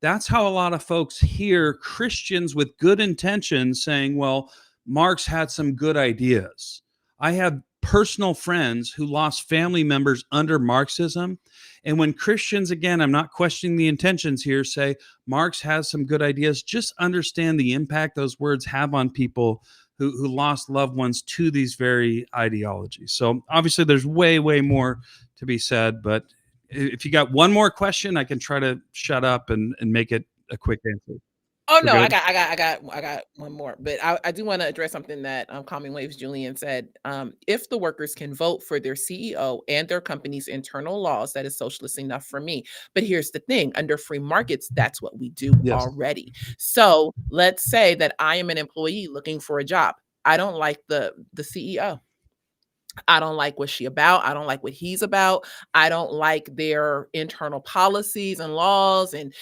S2: That's how a lot of folks hear Christians with good intentions saying, well, Marx had some good ideas. I have personal friends who lost family members under Marxism. And when Christians, again, I'm not questioning the intentions here, say Marx has some good ideas, just understand the impact those words have on people who lost loved ones to these very ideologies. So obviously there's way, way more to be said, but if you got one more question, I can try to shut up and make it a quick answer.
S1: Oh
S2: We're
S1: no,
S2: good?
S1: I got one more, but I do want to address something that Calming Waves Julian said. If the workers can vote for their CEO and their company's internal laws, that is socialist enough for me. But here's the thing: under free markets, that's what we do
S2: Yes.
S1: already. So let's say that I am an employee looking for a job. I don't like the CEO. I don't like what she about. I don't like what he's about. I don't like their internal policies and laws and,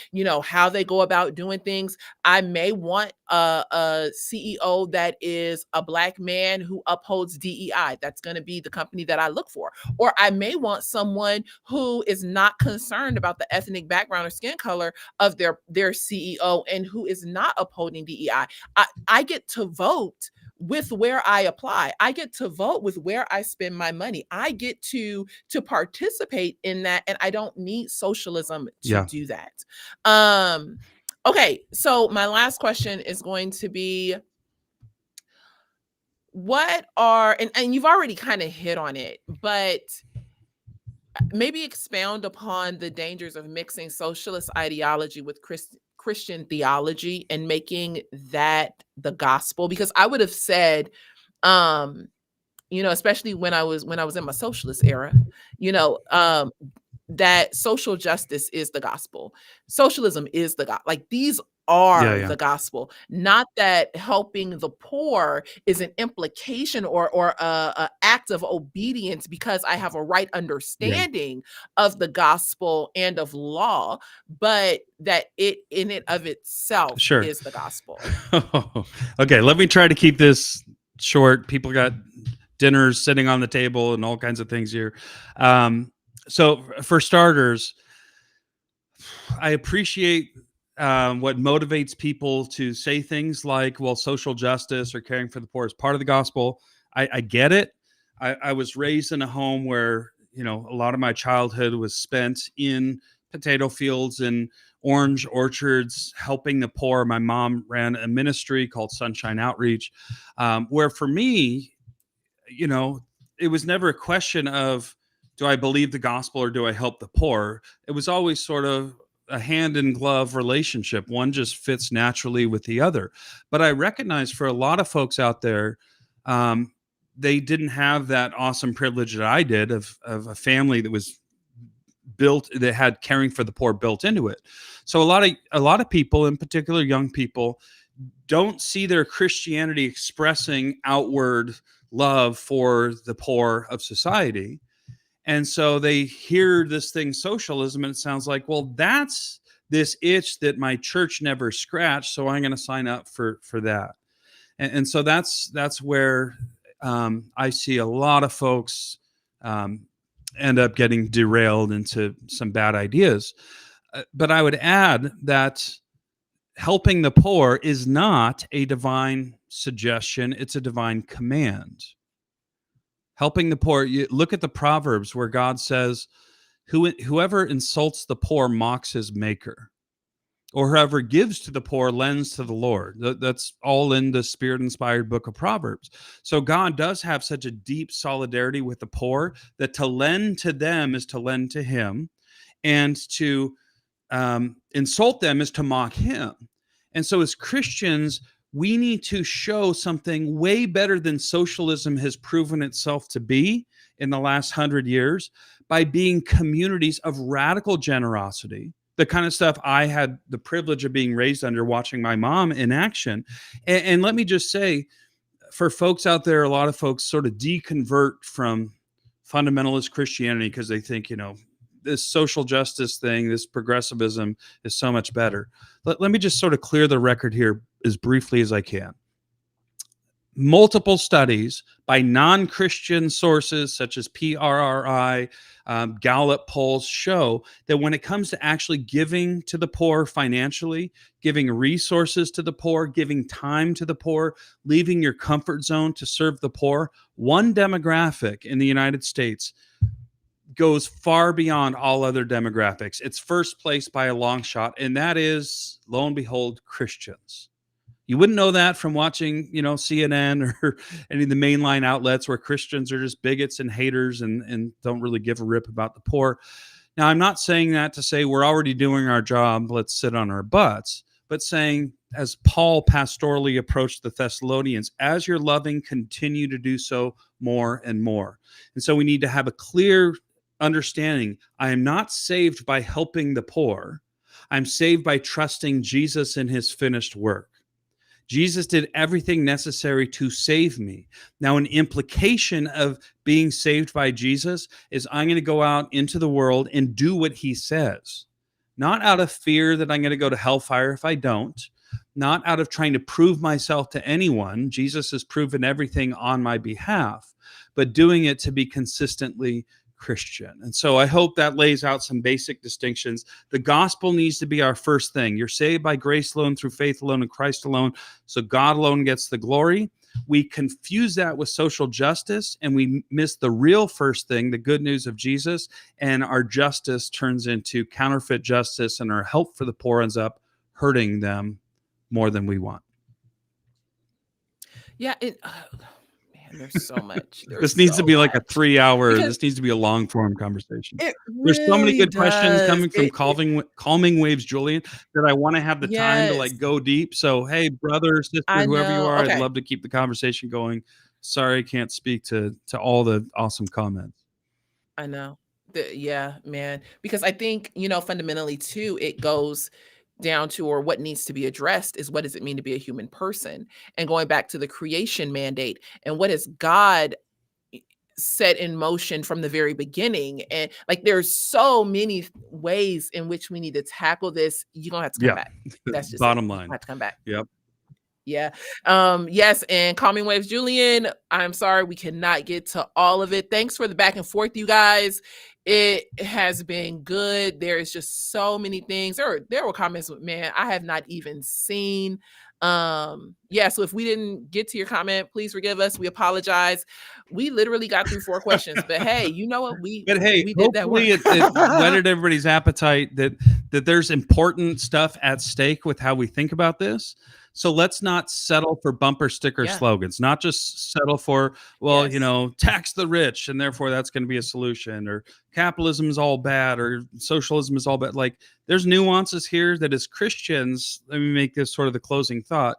S1: how they go about doing things. I may want a CEO that is a Black man who upholds DEI. That's going to be the company that I look for. Or I may want someone who is not concerned about the ethnic background or skin color of their CEO and who is not upholding DEI. I get to vote with where I apply. I get to vote with where I spend my money. I get to participate in that, and I don't need socialism to do that. Okay, so my last question is going to be, what are, and you've already kind of hit on it, but maybe expound upon the dangers of mixing socialist ideology with Christian theology and making that the gospel. Because I would have said, especially when I was in my socialist era, that social justice is the gospel. Socialism is the gospel. Like, these are the gospel, not that helping the poor is an implication or a act of obedience because I have a right understanding of the gospel and of law, but that it in it of itself is the gospel.
S2: Okay, let me try to keep this short. People got dinners sitting on the table and all kinds of things here. So for starters, I appreciate what motivates people to say things like, well, social justice or caring for the poor is part of the gospel. I get it. I was raised in a home where, a lot of my childhood was spent in potato fields and orange orchards, helping the poor. My mom ran a ministry called Sunshine Outreach, where for me, it was never a question of, do I believe the gospel or do I help the poor? It was always sort of a hand in glove relationship. One just fits naturally with the other. But I recognize for a lot of folks out there, they didn't have that awesome privilege that I did of a family that was built, that had caring for the poor built into it. So a lot of people, in particular young people, don't see their Christianity expressing outward love for the poor of society. And so they hear this thing, socialism, and it sounds like, well, that's this itch that my church never scratched, so I'm going to sign up for that. And so that's where I see a lot of folks end up getting derailed into some bad ideas. But I would add that helping the poor is not a divine suggestion, it's a divine command. Helping the poor, you look at the Proverbs where God says, whoever insults the poor mocks his maker, or whoever gives to the poor lends to the Lord. That's all in the Spirit-inspired book of Proverbs. So God does have such a deep solidarity with the poor that to lend to them is to lend to him, and to insult them is to mock him. And so as Christians, we need to show something way better than socialism has proven itself to be in the last 100 years, by being communities of radical generosity, the kind of stuff I had the privilege of being raised under, watching my mom in action. And let me just say, for folks out there, a lot of folks sort of deconvert from fundamentalist Christianity because they think, this social justice thing, this progressivism is so much better. Let me just sort of clear the record here as briefly as I can. Multiple studies by non-Christian sources such as PRRI, Gallup polls show that when it comes to actually giving to the poor financially, giving resources to the poor, giving time to the poor, leaving your comfort zone to serve the poor, one demographic in the United States goes far beyond all other demographics. It's first place by a long shot, and that is, lo and behold, Christians. You wouldn't know that from watching, CNN or any of the mainline outlets where Christians are just bigots and haters and don't really give a rip about the poor. Now, I'm not saying that to say we're already doing our job, let's sit on our butts, but saying, as Paul pastorally approached the Thessalonians, as you're loving, continue to do so more and more. And so we need to have a clear understanding. I am not saved by helping the poor. I'm saved by trusting Jesus and his finished work. Jesus did everything necessary to save me. Now, an implication of being saved by Jesus is I'm going to go out into the world and do what he says, not out of fear that I'm going to go to hellfire if I don't, not out of trying to prove myself to anyone. Jesus has proven everything on my behalf, but doing it to be consistently Christian. And so I hope that lays out some basic distinctions. The gospel needs to be our first thing. You're saved by grace alone, through faith alone, in Christ alone. So God alone gets the glory. We confuse that with social justice, and we miss the real first thing, the good news of Jesus, and our justice turns into counterfeit justice, and our help for the poor ends up hurting them more than we want.
S1: Yeah, there's so much.
S2: This needs to be like a 3-hour, this needs to be a long form conversation. There's so many good questions coming from Calming Waves, Julian, that I want to have the time to like go deep. So, hey, brother, sister, whoever you are, I'd love to keep the conversation going. Sorry, I can't speak to all the awesome comments.
S1: I know. Yeah, man. Because I think, fundamentally too, it goes down to, or what needs to be addressed is, what does it mean to be a human person? And going back to the creation mandate, and what has God set in motion from the very beginning? And like, there's so many ways in which we need to tackle this. You're gonna have to come back. That's just
S2: bottom line.
S1: I have to come back.
S2: Yep.
S1: Yeah. Yes. And Calming Waves, Julian, I'm sorry we cannot get to all of it. Thanks for the back and forth, you guys. It has been good. There is just so many things. There were comments, man, I have not even seen. Yeah, so if we didn't get to your comment, please forgive us. We apologize. We literally got through 4 questions, but hey, you know what? We did that work.
S2: It whetted everybody's appetite that there's important stuff at stake with how we think about this. So let's not settle for bumper sticker slogans, not just settle for, tax the rich, and therefore that's going to be a solution, or capitalism is all bad, or socialism is all bad. Like, there's nuances here that as Christians, let me make this sort of the closing thought.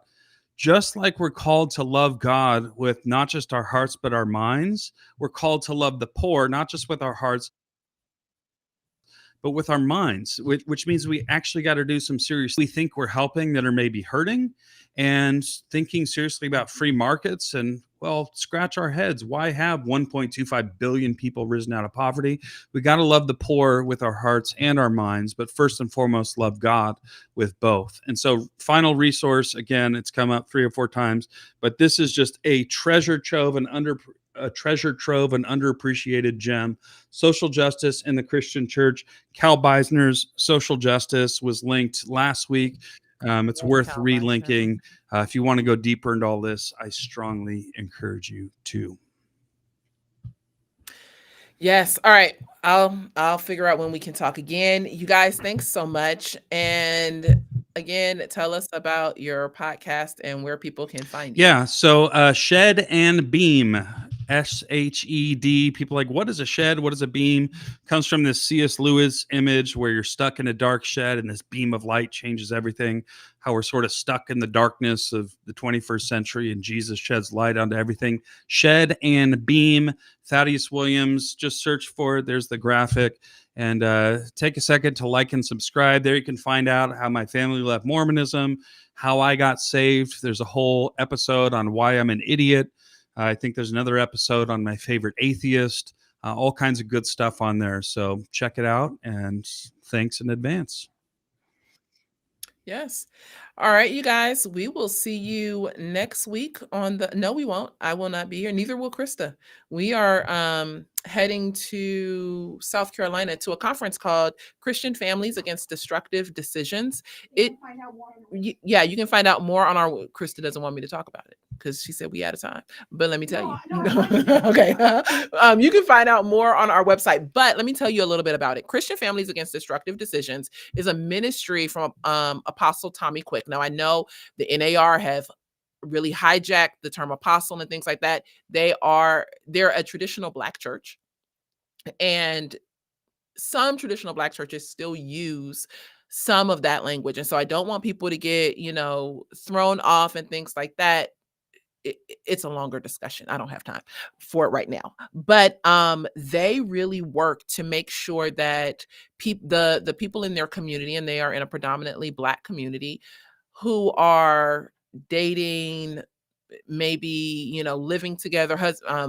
S2: Just like we're called to love God with not just our hearts, but our minds, we're called to love the poor, not just with our hearts, but with our minds, which means we actually got to do some serious. We think we're helping that are maybe hurting, and thinking seriously about free markets. And, well, scratch our heads. Why have 1.25 billion people risen out of poverty? We got to love the poor with our hearts and our minds, but first and foremost, love God with both. And so, final resource, again, it's come up 3 or 4 times, but this is just a treasure trove and underappreciated gem. Social Justice in the Christian Church. Cal Beisner's Social Justice was linked last week. It's worth relinking. If you want to go deeper into all this, I strongly encourage you to.
S1: Yes. All right. I'll figure out when we can talk again. You guys, thanks so much. And again, tell us about your podcast and where people can find you.
S2: Yeah. So Shed and Beam, SHED. People like, what is a shed? What is a beam? Comes from this C.S. Lewis image where you're stuck in a dark shed and this beam of light changes everything. How we're sort of stuck in the darkness of the 21st century and Jesus sheds light onto everything. Shed and beam. Thaddeus Williams, just search for it. There's the graphic. And take a second to like and subscribe. There you can find out how my family left Mormonism, how I got saved. There's a whole episode on why I'm an idiot. I think there's another episode on my favorite atheist. All kinds of good stuff on there. So check it out, and thanks in advance.
S1: Yes. All right, you guys, we will see you next week on the no, we won't. I will not be here. Neither will Krista. We are heading to South Carolina to a conference called Christian Families Against Destructive Decisions. Yeah, you can find out more on our Krista doesn't want me to talk about it because she said we out of time. But let me tell you. Okay. You can find out more on our website. But let me tell you a little bit about it. Christian Families Against Destructive Decisions is a ministry from Apostle Tommy Quick. Now, I know the NAR have really hijacked the term apostle and things like that. They're a traditional Black church, and some traditional Black churches still use some of that language. And so I don't want people to get, thrown off and things like that. It's a longer discussion. I don't have time for it right now. But they really work to make sure that the people in their community, and they are in a predominantly Black community, who are dating, maybe living together,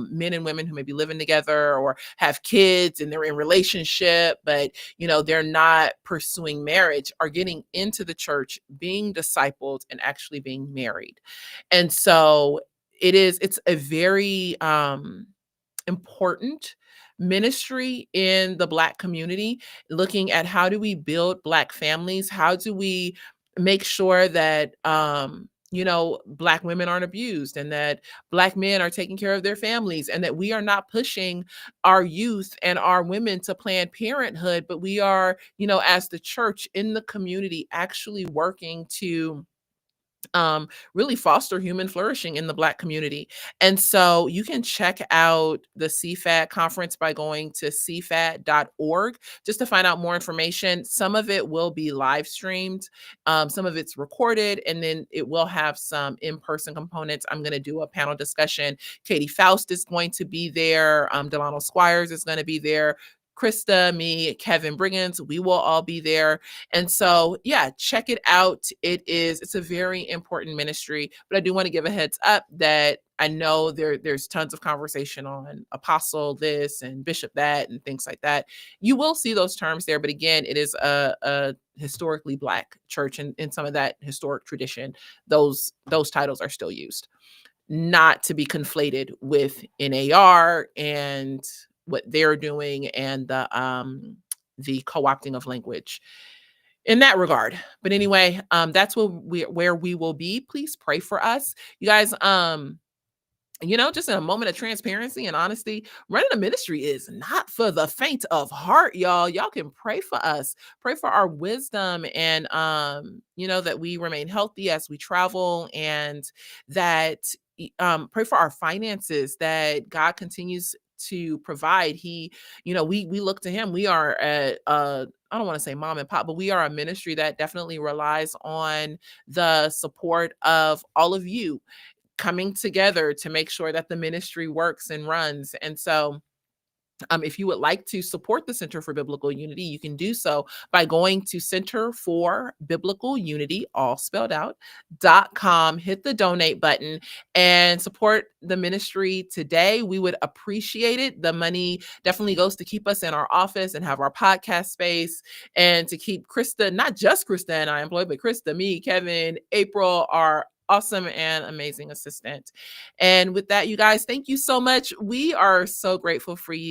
S1: men and women who may be living together or have kids and they're in relationship, but they're not pursuing marriage, are getting into the church, being discipled, and actually being married. And so it's a very important ministry in the Black community, looking at how do we build Black families, how do we make sure that Black women aren't abused, and that Black men are taking care of their families, and that we are not pushing our youth and our women to Planned Parenthood, but we are, as the church in the community, actually working to really foster human flourishing in the Black community. And so you can check out the CFAT conference by going to cfat.org just to find out more information. Some of it will be live streamed, some of it's recorded, and then it will have some in-person components. I'm going to do a panel discussion. Katie Faust is going to be there. Delano Squires is going to be there. Krista, me, Kevin Briggins, we will all be there. And so, yeah, check it out. It's a very important ministry, but I do want to give a heads up that I know there's tons of conversation on apostle this and bishop that and things like that. You will see those terms there, but again, it is a historically Black church, and in some of that historic tradition, those titles are still used, not to be conflated with NAR and what they're doing and the co-opting of language in that regard. But anyway, that's where we will be. Please pray for us, you guys. Just in a moment of transparency and honesty, running a ministry is not for the faint of heart, y'all. Y'all can pray for us, pray for our wisdom, and that we remain healthy as we travel, and that pray for our finances, that God continues to provide. We look to him. We are I don't want to say mom and pop, but we are a ministry that definitely relies on the support of all of you coming together to make sure that the ministry works and runs. And so if you would like to support the Center for Biblical Unity, you can do so by going to Center for Biblical Unity, all spelled out, .com, hit the donate button, and support the ministry today. We would appreciate it. The money definitely goes to keep us in our office and have our podcast space, and to keep Krista, not just Krista and I employed, but Krista, me, Kevin, April, our awesome and amazing assistant. And with that, you guys, thank you so much. We are so grateful for you.